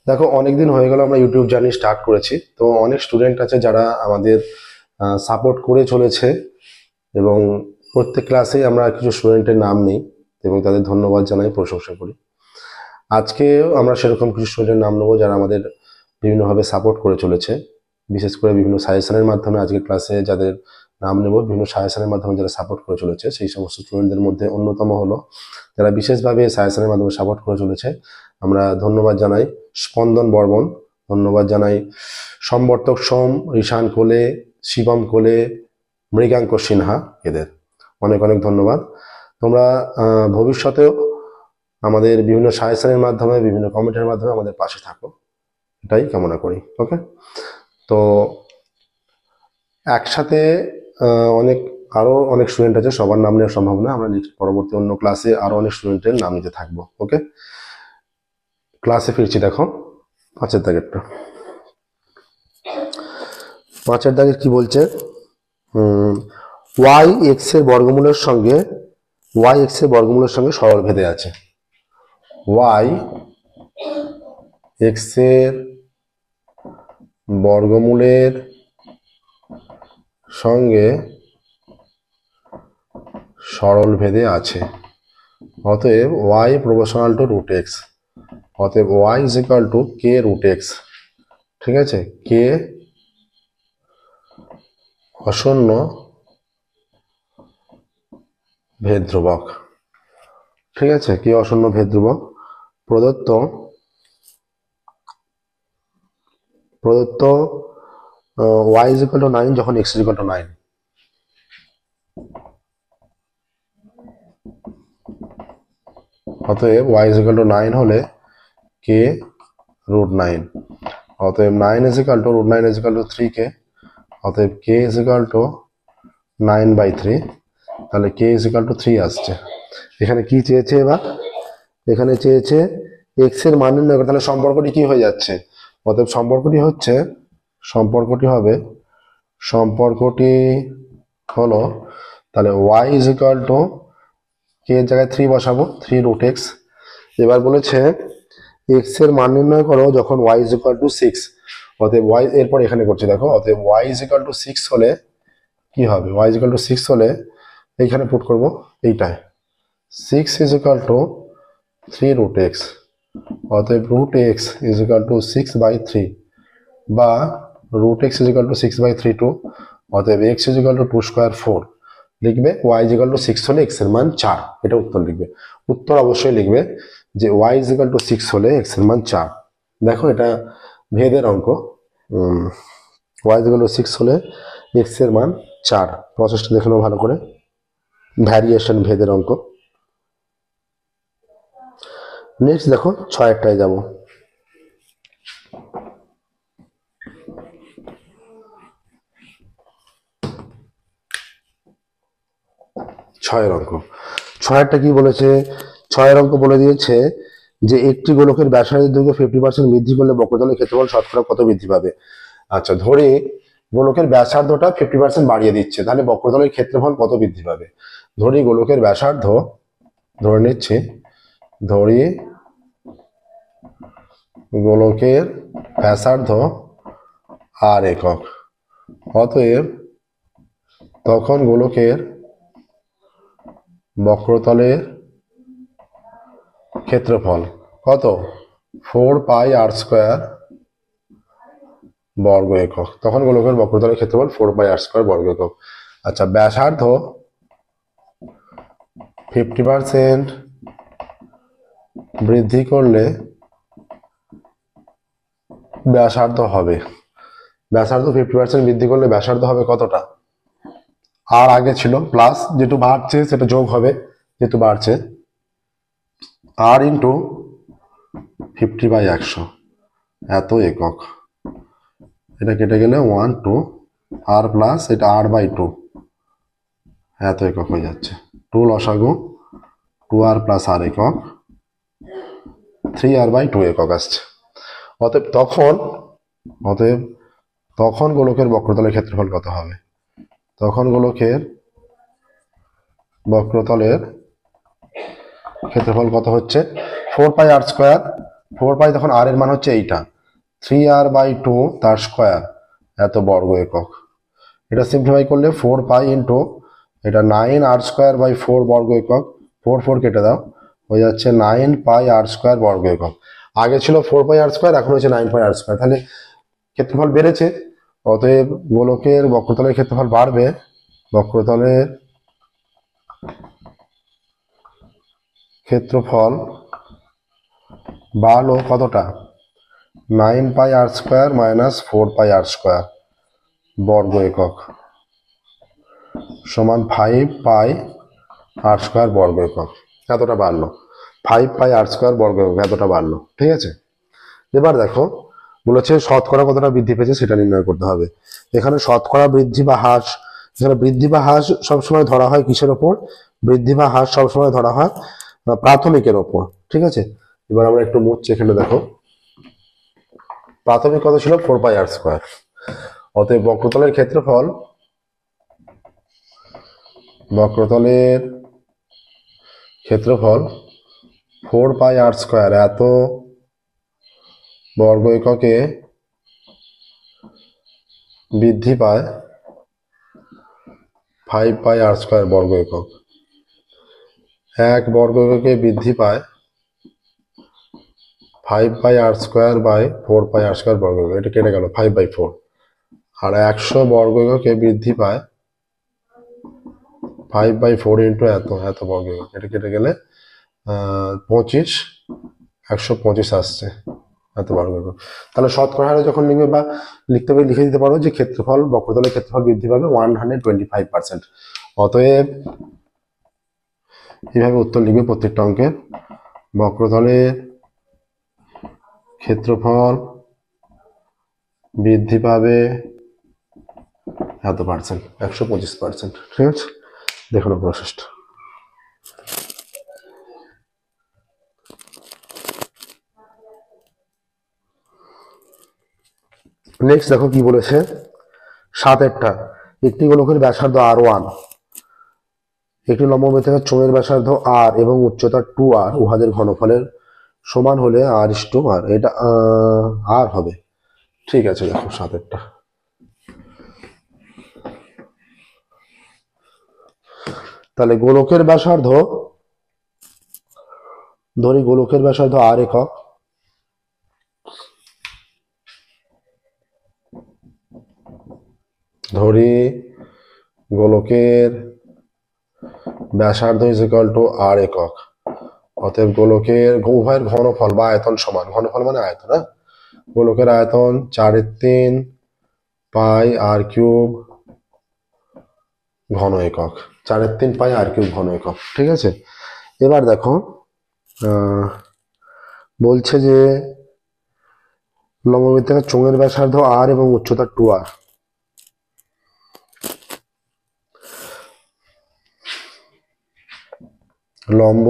দেখো, অনেকদিন হয়ে গেল আমরা ইউটিউব জার্নি স্টার্ট করেছি, তো অনেক স্টুডেন্ট আছে যারা আমাদের সাপোর্ট করে চলেছে, এবং প্রত্যেক ক্লাসে আমরা কিছু স্টুডেন্টের নাম নিই এবং তাদের ধন্যবাদ জানাই, প্রশংসা করি। আজকেও আমরা সেরকম কিছু স্টুডেন্টের নাম নেবো যারা আমাদের বিভিন্নভাবে সাপোর্ট করে চলেছে, বিশেষ করে বিভিন্ন সাজেশনের মাধ্যমে। আজকের ক্লাসে যাদের নাম নেব, বিভিন্ন সাজেশনের মাধ্যমে যারা সাপোর্ট করে চলেছে, সেই সমস্ত স্টুডেন্টদের মধ্যে অন্যতম হলো যারা বিশেষভাবে সাজেশনের মাধ্যমে সাপোর্ট করে চলেছে। আমরা ধন্যবাদ জানাই স্পন্দন বর্মন, ধন্যবাদ জানাই সম্বর্তক সোম, ঋষান কোলে, শিবম কোলে, মৃগাঙ্ক সিনহা, এদের অনেক অনেক ধন্যবাদ। তোমরা ভবিষ্যতেও আমাদের বিভিন্ন সাজেশনের মাধ্যমে, বিভিন্ন কমেন্টের মাধ্যমে আমাদের পাশে থাকো, এটাই কামনা করি। ওকে, তো একসাথে আরো অনেক স্টুডেন্ট আছে, সবার নাম নেওয়া সম্ভব না, আমরা পরবর্তী অন্য ক্লাসে আরো অনেক স্টুডেন্টের নাম নিতে থাকবো। ওকে, ক্লাসে ফিরছি। দেখো 5 দাগেরটা, 5 দাগের কি বলছে, ওয়াই এক্স এর বর্গমূলের সঙ্গে সরল ভেদে আছে। ওয়াই এক্স এর বর্গমূলের সঙ্গে সরল ভেদে আছে, অতএব y proportional to root x, অতএব y is equal to k root x. ঠিক আছে, কে অশূন্য ভেদ ধ্রুবক। ঠিক আছে, কে অশূন্য ভেদ ধ্রুবক প্রদত্ত ওয়াই ইজ ইকুয়াল টু 9 যখন এক্স ইজ ইকুয়াল টু 9। অতএব ওয়াই ইজ ইকুয়াল টু 9 হলে কে রুট 9, অতএব 9 is equal to root 9 is equal to 3k, অতএব কে ইজ ইকুয়াল টু 9/3, তাহলে কে ইজ ইকুয়াল টু 3 আসছে। এখানে কি চেয়েছে, এবার এখানে চেয়েছে এক্স এর মান নির্ণয় করতে, তাহলে সম্পর্কটি কি হয়ে যাচ্ছে, অতএব সম্পর্কটি হলো তাহলে ওয়াই ইজ ইকুয়াল টু কে এর জায়গায় 3 বসাবো, 3 রুট এক্স। এবার বলেছে এক্স এর মান নির্ণয় করো যখন ওয়াই ইজ ইকুয়াল টু 6, অতএব ওয়াই, এরপর এখানে করছি দেখো, অতএব ওয়াই ইজ ইকুয়াল টু 6 হলে কি হবে, ওয়াই ইজ ইকুয়াল টু 6 হলে এইখানে পুট করব এইটায়, 6 is equal to 3 root x, অতএব root x is equal to 6/3, বা root x is equal to 6/3 অতএব x is equal to 2 square 4 লিখবে। ওয়াই ইজ ইকুয়াল টু 6 হলে এক্স এর মান 4, এটা উত্তর লিখবে। উত্তর অবশ্যই লিখবে যে ওয়াই ইজ ইকুয়াল টু 6 হলে এক্স এর মান 4। দেখো এটা ভেদের অঙ্ক, ওয়াই ইজ ইকুয়াল টু 6 হলে এক্স এর মান 4। প্রসেসটা দেখে নাও ভালো করে, ভ্যারিয়েশন ভেদের অঙ্ক। নেক্সট দেখো 6টায় যাব। 6 অঙ্ক, 6টা কি বলেছে, 6 অঙ্ক বলে দিয়েছে যে একটি গোলকের ব্যাসার্ধের দৈর্ঘ্য 50% বৃদ্ধি করলে বক্রতলের ক্ষেত্রফল শতকরা কত বৃদ্ধি পাবে। আচ্ছা, ধরে গোলকের ব্যাসার্ধটা 50% বাড়িয়ে দিচ্ছে, তাহলে বক্রতলের ক্ষেত্রফল কত বৃদ্ধি পাবে। ধরি গোলকের ব্যাসার্ধ, ধরে নিচ্ছি, ধরি গোলকের ব্যাসার্ধ আর একক, অতএব তখন গোলকের বক্রতলের ক্ষেত্রফল কত, 4πr² বর্গ একক, তখন গোলকের বক্রতলের ক্ষেত্রফল 4πr² বর্গ একক। আচ্ছা, ব্যাসার্ধ 50% বৃদ্ধি করলে ব্যাসার্ধ হবে, ব্যাসার্ধ 50% বৃদ্ধি করলে ব্যাসার্ধ হবে কতটা, আর আগে ছিল প্লাস, যেটু বাড়ছে সেটা যোগ হবে, যেটু বাড়ছে আর ইন্টু 50/100 এত একক, এটা কেটে গেলে 1 2 আর প্লাস এটা r/2 এত একক হয়ে যাচ্ছে। 2 লসাগু 2r প্লাস r একক, 3r/2 একক আসছে। অতএব তখন গোলকের বক্রতলের ক্ষেত্রফল কত হবে, তখন গোলকের বক্রতলের ক্ষেত্রফল কত হচ্ছে 4πr², 4π তখন r এর মান হচ্ছে এইটা, 3r/2 তার স্কোয়ার এত বর্গ একক। এটা সিম্পলিফাই করলে 4π ইন্টু এটা 9r²/4 বর্গ একক, 4 4 কেটে দাও, হয়ে যাচ্ছে 9πr² বর্গ একক। আগে ছিল 4πr², এখন হচ্ছে 9πr², তাহলে ক্ষেত্রফল বেড়েছে, অতএব গোলকের বক্রতলের ক্ষেত্রফল বাড়বে, বক্রতলের ক্ষেত্রফল বাড়লো কতটা, 9πr² মাইনাস 4πr² বর্গ একক সমান 5πr² বর্গ একক, এতটা বাড়লো। 5πr² বর্গ একক, এতটা বাড়লো। ঠিক আছে, এবার দেখো বলেছে শতকরা কতটা বৃদ্ধি পেয়েছে সেটা নির্ণয় করতে হবে। এখানে শতকরা বৃদ্ধি বা হ্রাস, এখানে বৃদ্ধি বা হ্রাস সবসময় ধরা হয় কিসের ওপর? বৃদ্ধি বা হ্রাস সবসময় ধরা হয় প্রাথমিকের ওপর। ঠিক আছে, এবার আমরা একটু মুছছি। এখানে দেখো প্রাথমিক কত ছিল? 4πr²। অতএব বক্রতলের ক্ষেত্রফল, বক্রতলের ক্ষেত্রফল 4πr², এত বর্গ এককে বৃদ্ধি পায় 5πr² বর্গ একক। এক বর্গ এককে বৃদ্ধি পায় 5πr²/4πr² বর্গ একক, এটা কেটে গেল 5/4। আর 100 বর্গ এককে বৃদ্ধি পায় 5/4 ইন্টু এত বর্গ একক, এটা কেটে গেলে 25, 125 আসছে এত বর্গ একক। তাহলে শতকরা হারে যখন লিখবে বা লিখতে হবে, লিখে দিতে পারো যে ক্ষেত্রফল, বক্রতলের ক্ষেত্রফল বৃদ্ধি পাবে 125%। অতএব এইভাবে উত্তর লিখবে প্রত্যেকটা অঙ্কের। বক্রতলের ক্ষেত্রফল বৃদ্ধি পাবে এত পার্সেন্ট, 125%। ঠিক আছে, দেখুন প্রসেসটা। নেক্সট দেখো কি বলেছে, 7-এরটা। একটি গোলকের ব্যাসার্ধ R1, একটি লম্ববৃত্তাকার চোঙের ব্যাসার্ধ R এবং উচ্চতা 2r, উহাদের ঘনফলের সমান হলে R:r, এটা R হবে। ঠিক আছে, দেখো 7-এরটা। তাহলে গোলকের ব্যাসার্ধ, ধরি গোলকের ব্যাসার্ধ R একক, ধরি গোলকের ব্যাসার্ধ ইজ ইকুয়াল টু R একক। অতএব গোলকের উভয়ের ঘনফল বা আয়তন সমান, ঘনফল মানে আয়তন, হ্যাঁ, গোলকের আয়তন 4/3 πr³ ঘন একক, 4/3 πr³ ঘন একক। ঠিক আছে, এবার দেখো বলছে যে লম্ববৃত্তাকার চোঙের ব্যাসার্ধ R এবং উচ্চতা 2r, লম্ব,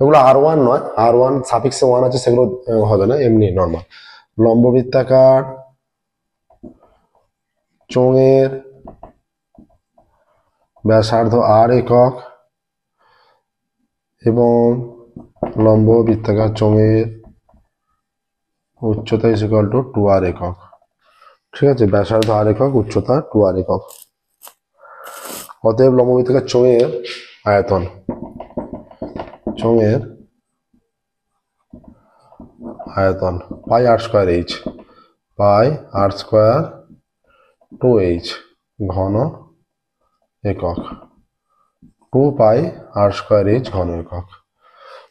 এগুলো R1 নয়, R1 সাফিক্সে 1 আছে, সেগুলো হবে না, এমনি নর্মাল। লম্ববৃত্তাকার চোঙের ব্যাসার্ধ R একক এবং লম্ববৃত্তাকার চোঙের উচ্চতা ইজ ইকুয়াল টু 2r একক। ঠিক আছে, ব্যাসার্ধ R একক, উচ্চতা 2r একক। অতএব লম্ববৃত্তাকার চোঙের আয়তন, চোঙের আয়তন πr²h, πr²2h ঘন একক, 2πr²h ঘন একক।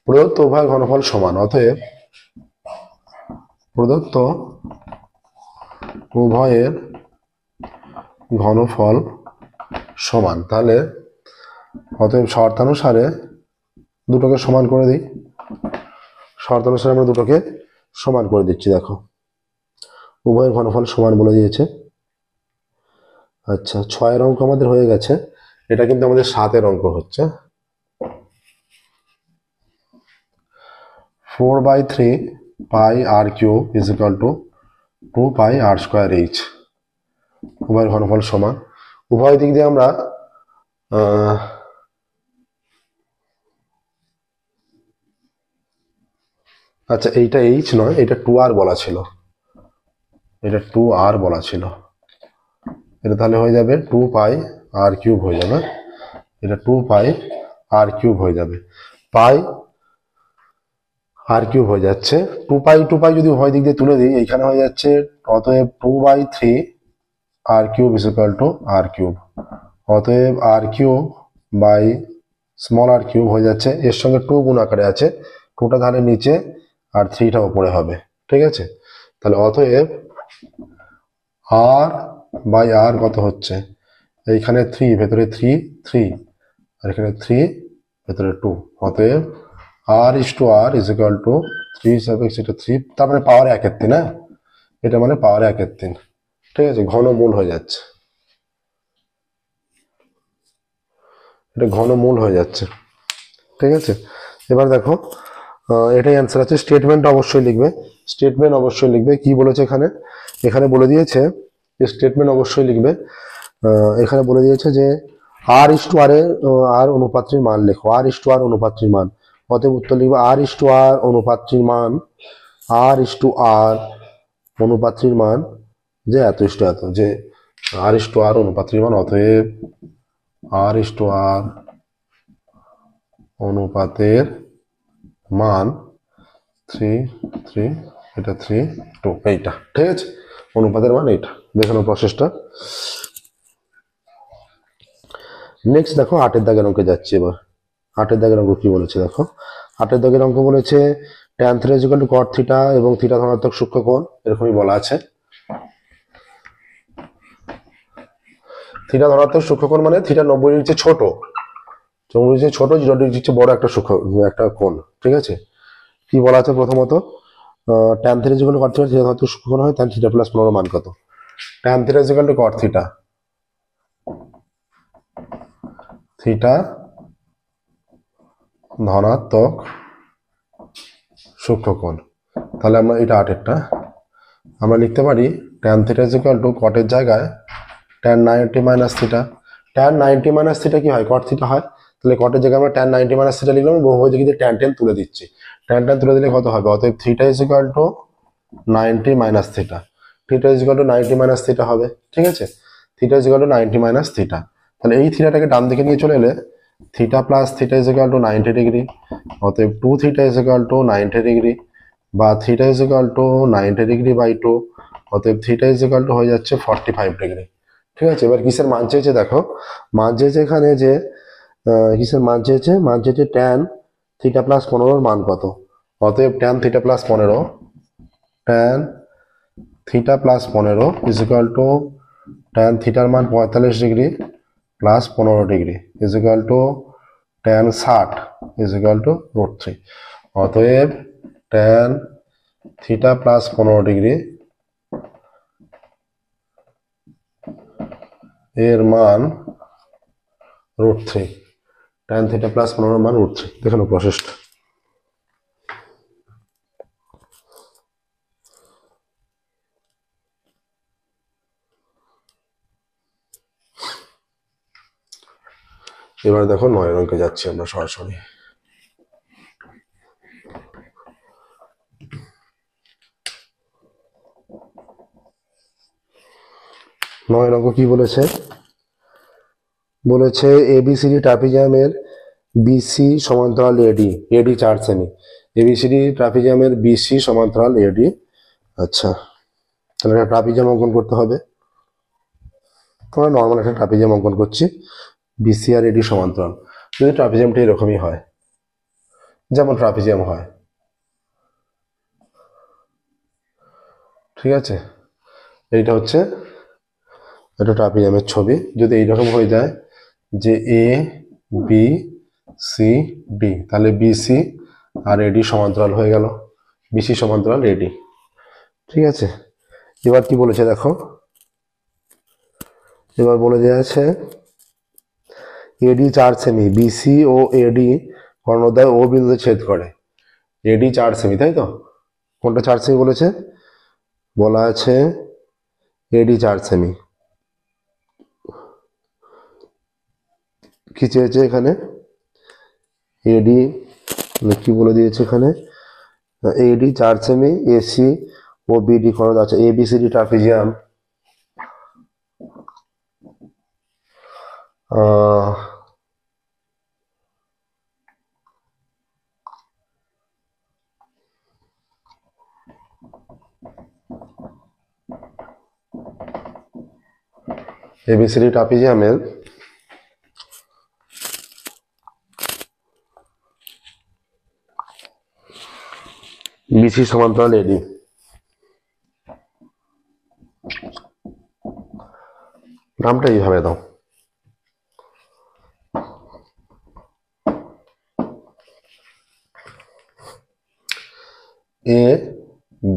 প্রদত্ত উভয় ঘনফল সমান, অতএব প্রদত্ত উভয়ের ঘনফল সমান। তাহলে অতএব শর্তানুসারে দুটোকে সমান করে দিই, শর্তানুসারে আমরা দুটোকে সমান করে দিচ্ছি। দেখো উভয়ের ঘনফল সমান বলে দিয়েছে। আচ্ছা, 6-এর অঙ্ক আমাদের হয়ে গেছে, এটা কিন্তু আমাদের 7-এর অঙ্ক হচ্ছে। 4/3 πr³ is equal two 2πr²h, উভয়ের ঘনফল সমান। উভয় দিক দিয়ে আমরা আচ্ছা, এইটা h নয়, এটা 2r বলা ছিল, এটা 2r বলা ছিল, এটা তাহলে হয়ে যাবে 2πr³ হয়ে যাবে, এটা 2πr³ হয়ে যাবে, πr³ হয়ে যাচ্ছে 2π যদি উভয় দিক দিয়ে তুলে দিই, এইখানে হয়ে যাচ্ছে। অতএব 2/3 r³ is equal two r³। অতএব r³ বাই স্মল r³ হয়ে যাচ্ছে, এর সঙ্গে 2 গুণ আকারে আছে, 2টা তাহলে নিচে আর 3টা উপরে হবে। ঠিক আছে, তাহলে অতএব r/r কত হচ্ছে, এইখানে 3, ভেতরে 3, 3, আর এখানে 3, ভেতরে 2, অতএব r ইজ ইকুয়াল টু 3/3, তার মানে পাওয়ার 1/3, না এটা মানে পাওয়ার 1/3, ঠিক আছে, ঘনমূল হয়ে যাচ্ছে, এটা ঘনমূল হয়ে যাচ্ছে, ঠিক আছে। এবার দেখো এটাই অ্যান্সার আছে। স্টেটমেন্ট অবশ্যই লিখবে, স্টেটমেন্ট অবশ্যই লিখবে। কি বলেছে এখানে, এখানে বলে দিয়েছে স্টেটমেন্ট অবশ্যই লিখবে। এখানে বলে দিয়েছে যে r এর আর অনুপাত্রীর মান লেখো, r অনুপাত্রীর মান। অতএব উত্তর লিখবে r অনুপাত্রীর মান, r অনুপাত্রীর মান যে এত এত, যে r অনুপাত্রীর মান, অতএব r অনুপাতের মান 3 3, এটা 3 2, এইটা ঠিক আছে, অনুপাতের মান এইটা। দেখানো প্রসেসটা। নেক্সট দেখো 8 দাগের অঙ্কে যাচ্ছি। এবার 8 দাগের অঙ্ক কি বলেছে দেখো। 8 দাগের অঙ্ক বলেছে tan θ = cot θ এবং θ ধনাত্মক সূক্ষ্মকোণ, এরকমই বলা আছে। θ ধনাত্মক সূক্ষ্মকোণ মানে θ 90 ডিগ্রির চেয়ে ছোট, 0 ডিগ্রির চেয়ে বড় একটা কোণ, ঠিক আছে। কি বলা আছে প্রথমত, tan θ = cot θ, θ ধনাত্মক সূক্ষ্মকোণ হয়, tan θ + 15 মান কত? tan θ = cot θ, θ ধনাত্মক সূক্ষ্মকোণ। তাহলে আমরা এটা 8-এরটা আমরা লিখতে পারি tan θ = cot এর জায়গায় tan 90 - θ। tan 90 - θ কি হয়? cot θ হয়। তাহলে cot এর জায়গায় আমরা tan 90 - θ লিখলাম, বহুভুজ দিকে tan তুলে দিচ্ছি। tan তুলে দিলে কত হবে? অতএব θ = 90 - θ, θ = 90 - θ হবে, ঠিক আছে। θ = 90 - θ। তাহলে এই থিটাটাকে ডান দিকে নিয়ে চলে এলে θ + θ = 90 ডিগ্রি, অতএব 2θ = 90 ডিগ্রি, বা θ = 90 ডিগ্রি বাই 2, অতএব θ = হয়ে যাচ্ছে 45 ডিগ্রি, ঠিক আছে। এবার কিসের মান চেয়েছে দেখো, মান চেয়েছে এখানে যে কিসের মান চেয়েছে, মান চেয়েছে tan θ + 15 মান কত। অতএব tan θ + 15, tan θ + 15 is equal two tan থিটার মান 45 degree plus 15 degree is equal two tan 60 is equal to √3। অতএব tan θ + 15 ডিগ্রি এর মান √3, tan θ + 15 মান √3। দেখানো প্রসেসটা। এবার দেখো 9 অঙ্কে যাচ্ছি আমরা সরাসরি। 9 অঙ্ক কি বলেছে, বলেছে ABCD ট্রাপিজিয়ামের BC সমান্তরাল AD 4 সেমি। ABCD ট্রাপিজিয়ামের BC সমান্তরাল AD। আচ্ছা, তাহলে একটা ট্রাপিজিয়াম অঙ্কন করতে হবে। তোমরা নর্মাল একটা ট্রাপিজিয়াম অঙ্কন করছি, BC আর AD সমান্তরাল। যদি ট্রাপিজিয়ামটা এরকমই হয়, যেমন ট্রাপিজিয়াম হয়, ঠিক আছে। এইটা হচ্ছে একটা ট্রাপিজিয়ামের ছবি। যদি এইরকম হয়ে যায় যে ABCD, তাহলে BC আর AD সমান্তরাল হয়ে গেল, BC সমান্তরাল AD, ঠিক আছে। এবার কি বলেছে দেখো, এবার বলে দেওয়া আছে AD 4 সেমি, BC ও AD কর্ণদ্বয় ও বিন্দুতে ছেদ করে। AD 4 সেমি, তাই তো? কোনটা 4 সেমি বলেছে? বলা আছে AD 4 সেমি। কি চেয়েছে এখানে? AD কি বলে দিয়েছে এখানে, AD 4 সেমি, AC ও BD কর্ণ আছে, ABCD ট্রাপিজিয়াম ABCD ট্রাপিজিয়ামের BC সমান্তরাল AD। নামটা এইভাবে দাও। এ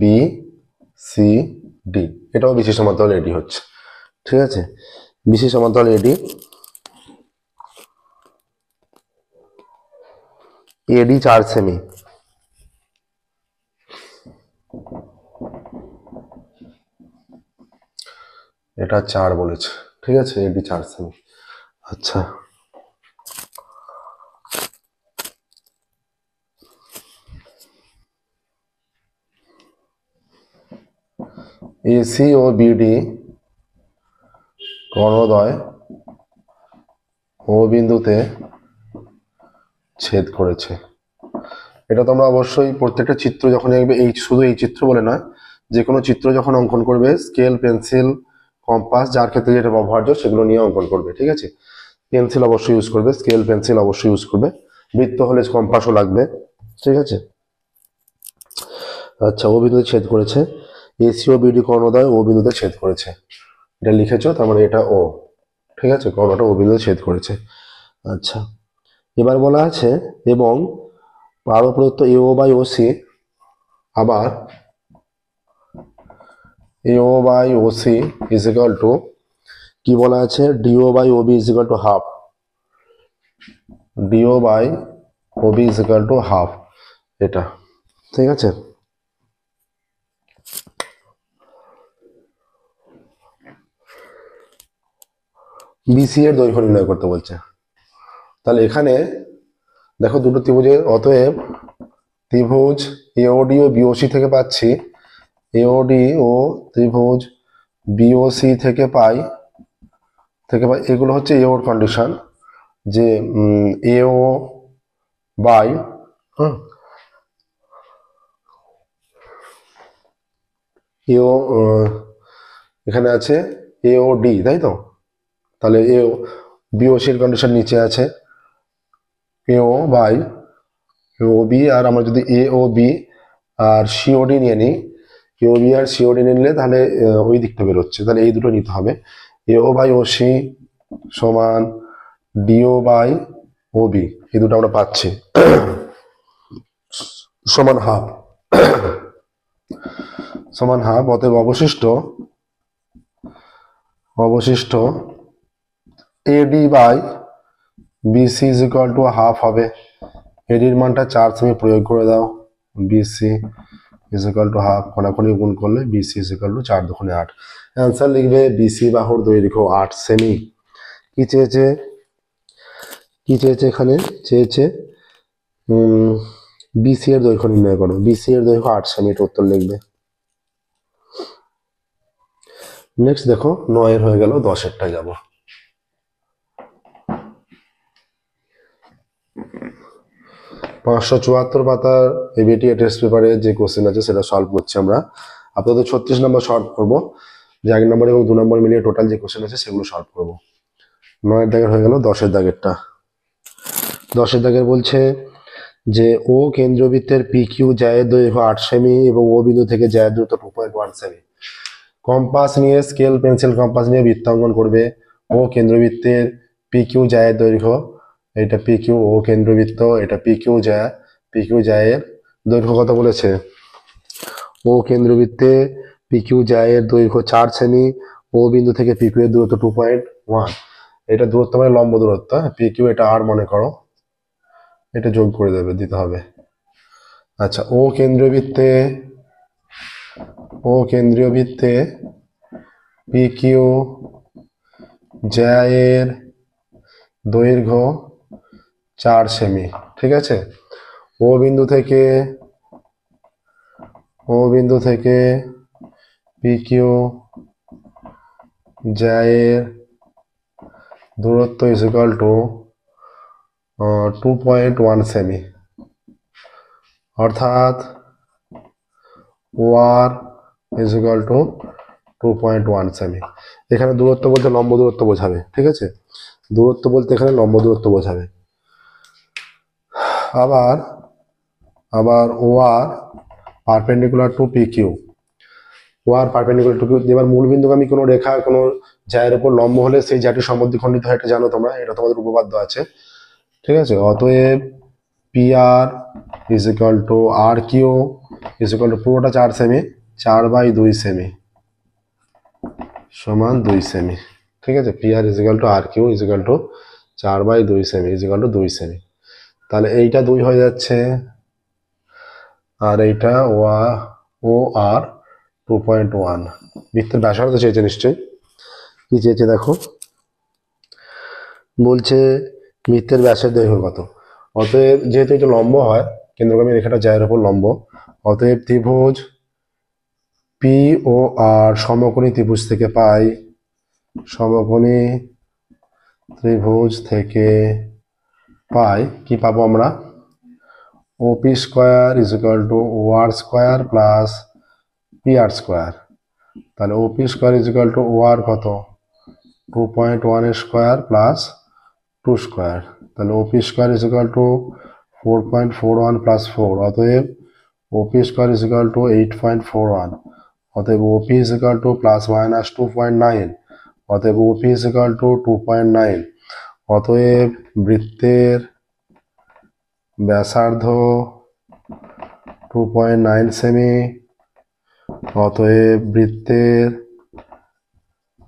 বি সি ডি, এটাও বিসি সমান্তরাল এডি হচ্ছে। ঠিক আছে, বিসি সমান্তরাল এডি, এডি 4 সেমি, এটা 4 বলেছে। ঠিক আছে, এডি 4 সেমি। আচ্ছা, এসি ও বিডি কর্ণদ্বয় ও বিন্দুতে ছেদ করেছে। এটা তোমরা অবশ্যই প্রত্যেকটা চিত্র যখন দেখবে, এই শুধু এই চিত্র বলে নয়, যে কোনো চিত্র যখন অঙ্কন করবে স্কেল, পেন্সিল, কম্পাস, যার ক্ষেত্রে যেটা ব্যবহার্য সেগুলো নিয়ে অঙ্কন করবে। ঠিক আছে, পেন্সিল অবশ্যই ইউজ করবে, স্কেল পেন্সিল অবশ্যই ইউজ করবে, বৃত্ত হলে কম্পাসও লাগবে। ঠিক আছে, আচ্ছা, ও বিন্দুতে ছেদ করেছে, এসি ও বিডি কর্ণদ্বয় ও বিন্দুতে ছেদ করেছে, এটা লিখেছো, তার মানে এটা ও। ঠিক আছে, কর্ণটা ও বিন্দুতে ছেদ করেছে। আচ্ছা, এবার বলা আছে এবং পারো প্রদত্ত এও বাই ও সি, আবার A O by O C is equal to, কি বলা আছে, D O by O B is equal to half, D O by O B is equal to half, এটা। ঠিক আছে, বিসি এর দৈর্ঘ্য নির্ণয় করতে বলছে। তাহলে এখানে দেখো দুটো ত্রিভুজের, অতএব ত্রিভুজ এওডি ও বিওসি থেকে পাচ্ছি, এওডি ও ত্রিভুজ বিওসি থেকে পাই, এগুলো হচ্ছে এওর কন্ডিশন, যে এও বাই এও, এখানে আছে এও ডি, তাই তো, তাহলে এও বিওসির কন্ডিশন নিচে আছে, এও বাই ও বি, আর আমরা যদি এ ও বি আর সিওডি নিয়ে নিই, এও বি আর সিওডি নিলে তাহলে ওই দিকটা বেরোচ্ছে, তাহলে এই দুটো নিতে হবে, এও বাই ও সি সমান ডিও বাই ও বি, এই দুটো আমরা পাচ্ছি সমান হাফ, সমান হাফ। অতএব অবশিষ্ট A D by B C is equal to half হবে। এডির মানটা 4 সেমি প্রয়োগ করে দাও, B C is equal to half, কোনাকুনি গুণ করলে বিসি ইজ ইকুয়াল টু 4 দুগুণে 8। অ্যান্সার লিখবে বিসি বাহুর দৈর্ঘ্য 8 সেমি। কি চেয়েছে এখানে, চেয়েছে বিসি এর দৈর্ঘ্য নির্ণয় করো, বিসি এর দৈর্ঘ্য 8 সেমি, এটা উত্তর লিখবে। নেক্সট দেখো 9 এর হয়ে গেল, 10 এরটা যাব। পাঁচশো 74 পাতার এবিটি টেস্ট পেপারে যে কোশ্চেন আছে সেটা সলভ করছি আমরা। আপাতত 36 নম্বর সলভ করবো, যে 1 নম্বর এবং 2 নম্বর মিলিয়ে টোটাল যে কোশ্চেন আছে সেগুলো সলভ করবো। 9 দাগের হয়ে গেল, 10 দাগেরটা। 10 দাগের বলছে যে ও কেন্দ্রবৃত্তের পি কিউ জায়ের দৈর্ঘ্য 8 সেমি এবং ও বিন্দু থেকে জায়ের দূরত্ব 2.1 সেমি। কম্পাস নিয়ে, স্কেল পেন্সিল কম্পাস নিয়ে বৃত্তাঙ্কন করবে। ও কেন্দ্রবৃত্তের পি কিউ জায়ের দৈর্ঘ্য, এটা পি কিউ, ও কেন্দ্রবৃত্ত, এটা পি কিউ জায়ের দৈর্ঘ্য কত বলেছে, ও কেন্দ্রবৃত্তে পি কিউ জায়ের দৈর্ঘ্য 4 সেমি, ও বিন্দু থেকে পি কিউ এর দূরত্ব 2.1, এটা দূরত্ব মানে লম্ব দূরত্ব, পি কিউ এটা আর মনে করো, এটা যোগ করে দিতে হবে। আচ্ছা, ও কেন্দ্রীয় বৃত্তে পি কিউ জায়ের দৈর্ঘ্য 4 সেমি। ঠিক আছে, ও বিন্দু থেকে পি কিউ জায়ের দূরত্ব ইজ ইকুয়াল টু 2.1 সেমি, অর্থাৎ ওয়ার ইজ ইকুয়াল টু 2.1 সেমি। এখানে দূরত্ব বলতে লম্ব দূরত্ব বোঝাবে। ঠিক আছে, দূরত্ব বলতে এখানে লম্ব দূরত্ব বোঝাবে। আবার O R perpendicular to P Q, O R perpendicular to Q. এবার মূলবিন্দুগামী কোনো রেখা কোনো জায়ের উপর লম্ব হলে সেই জায়গাটি সমদ্বিখণ্ডিত হয়, এটা জানো তোমরা, এটা তোমাদের উপপাদ্য আছে। ঠিক আছে, অতএব P R is equal to R Q is equal to পুরোটা 4 সেমি, 4/2 সেমি সমান 2 সেমি। ঠিক আছে, P R is equal to R Q is equal to 4/2 সেমি ইজ ইকুয়াল টু 2 সেমি। তাহলে এইটা 2 হয়ে যাচ্ছে, আর এইটা ও আর 2.1। বৃত্তের ব্যাসার্ধ চেয়েছে নিশ্চয়ই। কি চেয়েছে দেখো, বলছে বৃত্তের ব্যাসের দৈর্ঘ্য কত। অতএব যেহেতু এটা লম্ব হয়, কেন্দ্রগামী রেখাটা জ্যায়ের উপর লম্ব, অতএব ত্রিভুজ পি ও আর সমকোণী ত্রিভুজ থেকে পাই, সমকোণী ত্রিভুজ থেকে পাই কি পাবো আমরা, OP square is equal to O R square plus P R square. তাহলে OP square is equal to O R কত, 2.1 স্কোয়ার প্লাস 2 স্কোয়ার। তাহলে OP square is equal to 4.41 plus 4, অতএব OP square is equal to 8.41। অতএব OP is equal to plus minus 2.9, অতএব OP is equal two 2.9। অতএব বৃত্তের ব্যাসার্ধ 2.9 semi, অতএব বৃত্তের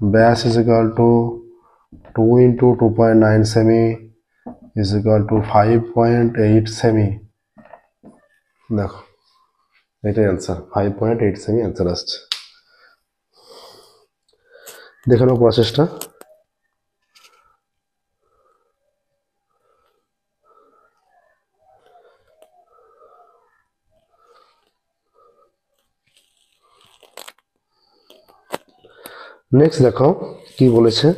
ব্যাস is equal to 2 into 2.9 semi is equal two 5.8 semi. দেখো এটাই অ্যান্সার, 5.8 সেমি অ্যান্সার আসছে। দেখে নাও প্রসেসটা। নেক্সট দেখো কি বলেছে,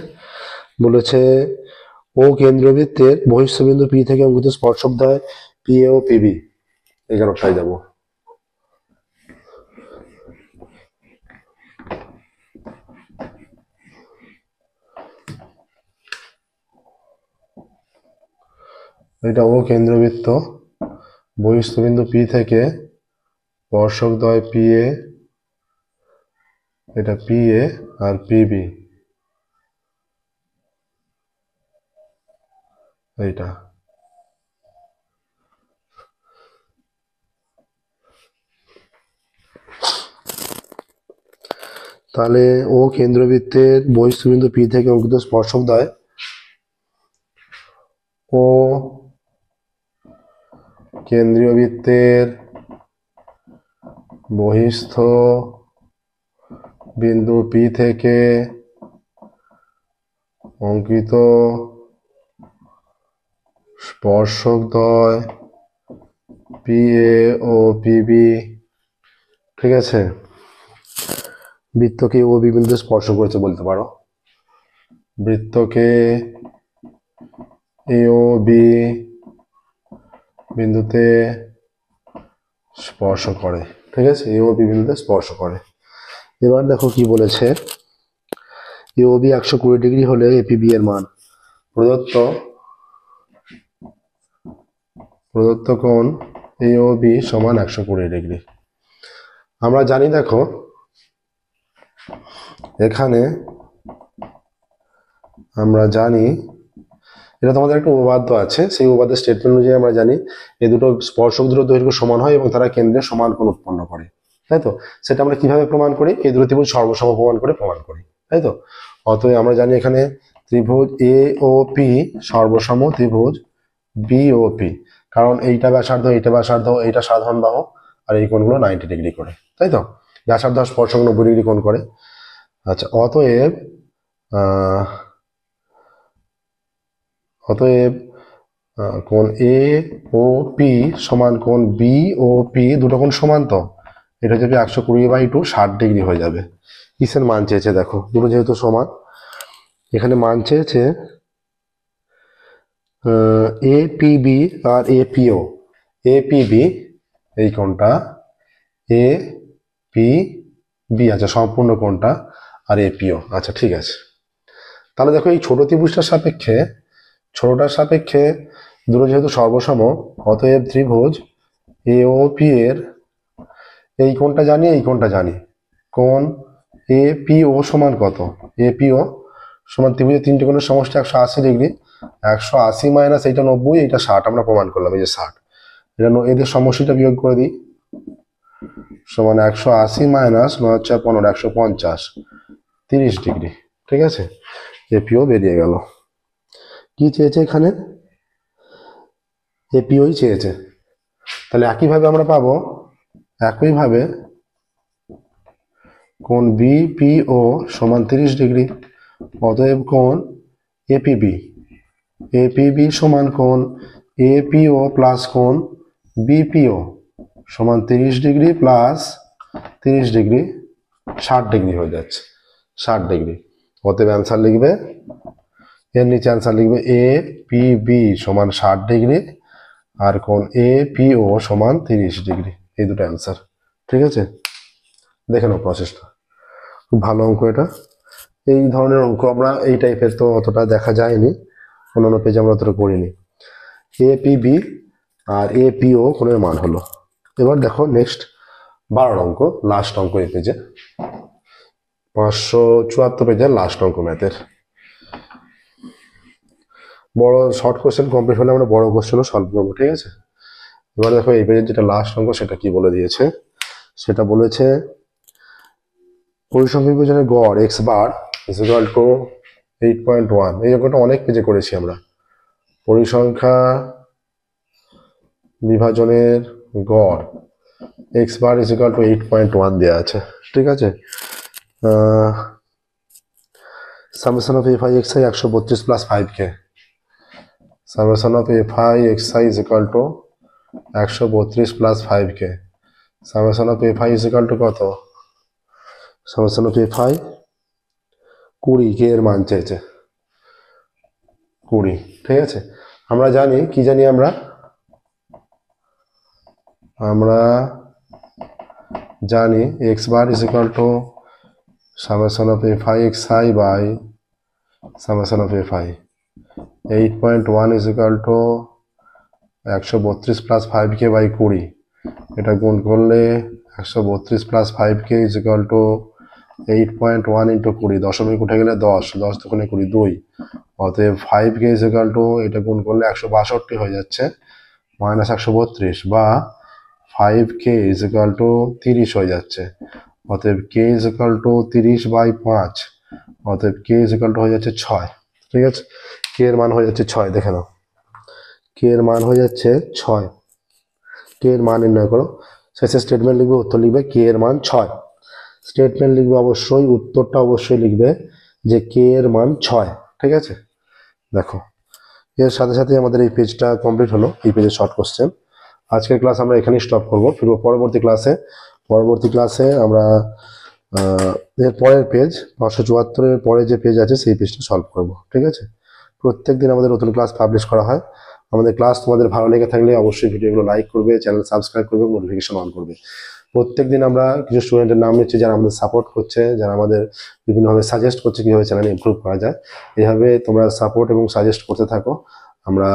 বলেছে ও কেন্দ্রবৃত্তের বহিঃস্থবিন্দু পি থেকে অঙ্কিত স্পর্শকদ্বয় পি এ ও পিবি। 11টায় দেবো। এটা ও কেন্দ্রবৃত্ত, বহিঃস্থবিন্দু পি থেকে স্পর্শকদ্বয় পি এ, এটা পি এ আর পিবি, এইটা তাহলে ও কেন্দ্রবৃত্তের বহিঃস্থবিন্দু পি থেকে অঙ্কিত স্পর্শকদ্বয় ও কেন্দ্রীয় বৃত্তের বহিস্থ বিন্দু পি থেকে অঙ্কিত স্পর্শকদ্বয় পি এ ও পিবি। ঠিক আছে, বৃত্তকে ও বি বিন্দুতে স্পর্শ করেছে বলতে পারো, বৃত্তকে এ ও বি বিন্দুতে স্পর্শ করে। ঠিক আছে, এ ও বি বিন্দুতে স্পর্শ করে। এবার দেখো কি বলেছে, এ ও বি 120 ডিগ্রি হলে এপিবি এর মান প্রদত্ত কোণ এ ও বি সমান 120 ডিগ্রি। আমরা জানি দেখো এখানে আমরা জানি, এটা তোমাদের একটা উপপাদ্য আছে, সেই উপপাদ্যের স্টেটমেন্ট অনুযায়ী আমরা জানি এই দুটো স্পর্শক দুটো দৈর্ঘ্য সমান হয় এবং তারা কেন্দ্রে সমান কোণ উৎপন্ন করে, তাই তো? সেটা আমরা কিভাবে প্রমাণ করি, এই দুটো ত্রিভুজ সর্বসম প্রমাণ করে প্রমাণ করি, তাই তো? অতএব আমরা জানি এখানে ত্রিভুজ এ ও পি সর্বসম ত্রিভুজ বি ও পি, কারণ এইটা ব্যাসার্ধ, এইটা ব্যাসার্ধ, এইটা সাধারণ বাহু, আর এই কোণগুলো 90 ডিগ্রি করে, তাই তো? ব্যাসার্ধ স্পর্শক 90 ডিগ্রি কোণ করে। আচ্ছা, অতএব কোণ এ ও পি সমান কোণ বি ও পি, দুটো কোণ সমান, তো এটা হয়ে যাবে 120/2, 60 ডিগ্রি হয়ে যাবে। কিসের মান চেয়েছে দেখো, দুটো যেহেতু সমান, এখানে মান চেয়েছে এ পিবি আর এ পিও। এ পিবি এই কোণটা, এ পি বি আচ্ছা সম্পূর্ণ কোণটা, আর এ পিও। আচ্ছা ঠিক আছে, তাহলে দেখো এই ছোট ত্রিভুজটার সাপেক্ষে, ছোটটার সাপেক্ষে দুটো যেহেতু সর্বসম, অতএব ত্রিভুজ এ ও পি এর এই কোণটা জানি, এই কোণটা জানি, কোণ এ পি ও সমান কত, এ পি ও সমান ত্রিভুজের তিনটে কোণের সমষ্টি 180 ডিগ্রি, 180 মাইনাস এইটা 90, এইটা 60 আমরা প্রমাণ করলাম, এই যে 60, এটা এদের সমষ্টিটা বিয়োগ করে দিই, সমান 180 মাইনাস 9 × 15 150 30 ডিগ্রি। ঠিক আছে, এপিও বেরিয়ে গেল। কি চেয়েছে এখানে? এপিওই চেয়েছে। তাহলে একইভাবে আমরা পাবো, একইভাবে কোণ বিপিও সমান 30 ডিগ্রি। অতএব কোণ এপিবি, এপিবি সমান কোণ এপিও প্লাস কোণ বিপিও সমান 30 ডিগ্রি প্লাস 30 ডিগ্রি 60 ডিগ্রি হয়ে যাচ্ছে, 60 ডিগ্রি। অতএব অ্যান্সার লিখবে, এর নিচে অ্যান্সার লিখবে এ পি বি সমান 60 ডিগ্রি আর কোণ এ পি ও সমান 30 ডিগ্রি। এই দুটো অ্যান্সার। ঠিক আছে, দেখে নাও প্রসেসটা, খুব ভালো অঙ্ক এটা। এই ধরনের অঙ্ক আমরা এই টাইপের তো অতটা দেখা যায়নি, অন্যান্য পেজে আমরা অতটা করিনি। এ পি বি আর এ পি ও কোণের মান হলো। এবার দেখো নেক্সট 12 অঙ্ক, লাস্ট অঙ্ক এই পেজে, 574 পেজের লাস্ট অঙ্ক ম্যাথের। বড় শর্ট কোশ্চেন কমপ্লিট হলে আমরা বড় কোশ্চেনও সলভ করবো। ঠিক আছে, এবার দেখো এই পেজের যেটা লাস্ট অঙ্ক সেটা কি বলে দিয়েছে। সেটা বলেছে পরিসংখ্যান বিভাজনের গড় x bar is equal to 8.1। এই অঙ্কটা অনেক পেজে করেছি আমরা। পরিসংখ্যা বিভাজনের গড় x bar is equal to 8.1 দেওয়া আছে। ঠিক আছে, summation of F I X I 132 plus 5k। Summation of F I X I is equal to 132 plus 5k। Summation of F I is equal two কত? Summation of F I 20, কে এর মান চেয়েছে 20। ঠিক আছে, আমরা জানি কি জানি, আমরা জানি X bar is equal to summation of F I X I by summation of F I. 8.1 is equal to 132 plus 5k by 20। এটা গুণ করলে 132 plus 5k is equal to 8.1 into 20। দশমিক উঠে গেলে 10, 10 দুগুণে 20, 2। অতএব 5k ইজ ইকুয়াল টু, এটা গুণ করলে 162 হয়ে যাচ্ছে, মাইনাস 132, বা 5k ইজ ইকুয়াল টু 30 হয়ে যাচ্ছে। অতএব k is equal to 30 by 5। অতএব k ইজ ইকুয়াল টু হয়ে যাচ্ছে 6। ঠিক আছে, k এর মান হয়ে যাচ্ছে 6। দেখে নাও, k এর মান হয়ে যাচ্ছে 6। k এর মান নির্ণয় করো। শেষে স্টেটমেন্ট লিখবে, উত্তর লিখবে k এর মান 6। স্টেটমেন্ট লিখবে অবশ্যই, উত্তরটা অবশ্যই লিখবে যে k এর মান 6। ঠিক আছে, দেখো এর সাথে সাথে আমাদের এই পেজটা কমপ্লিট হলো, এই পেজের শর্ট কোশ্চেন। আজকের ক্লাস আমরা এখানেই স্টপ করবো। ফিরবো পরবর্তী ক্লাসে আমরা এর পরের পেজ 574-এর পরে যে পেজ আছে সেই পেজটা সলভ করব। ঠিক আছে, প্রত্যেকদিন আমাদের নতুন ক্লাস পাবলিশ করা হয়। আমাদের ক্লাস তোমাদের ভালো লেগে থাকলে অবশ্যই ভিডিওগুলো লাইক করবে, চ্যানেল সাবস্ক্রাইব করবে, নোটিফিকেশন অন করবে। প্রত্যেকদিন আমরা কিছু স্টুডেন্টের নাম নিচ্ছি যারা আমাদের সাপোর্ট করছে, যারা আমাদের বিভিন্নভাবে সাজেস্ট করছে কীভাবে চ্যানেল ইমপ্রুভ করা যায়। এইভাবে তোমরা সাপোর্ট এবং সাজেস্ট করতে থাকো। আমরা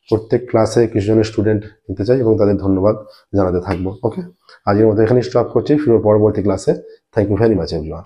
প্রত্যেক ক্লাসে কিছু জনের স্টুডেন্ট নিতে চাই এবং তাদের ধন্যবাদ জানাতে থাকবো। ওকে, আজকের মতো এখানেই স্টপ করছি, ফিরে পরবর্তী ক্লাসে। Thank you very much everyone.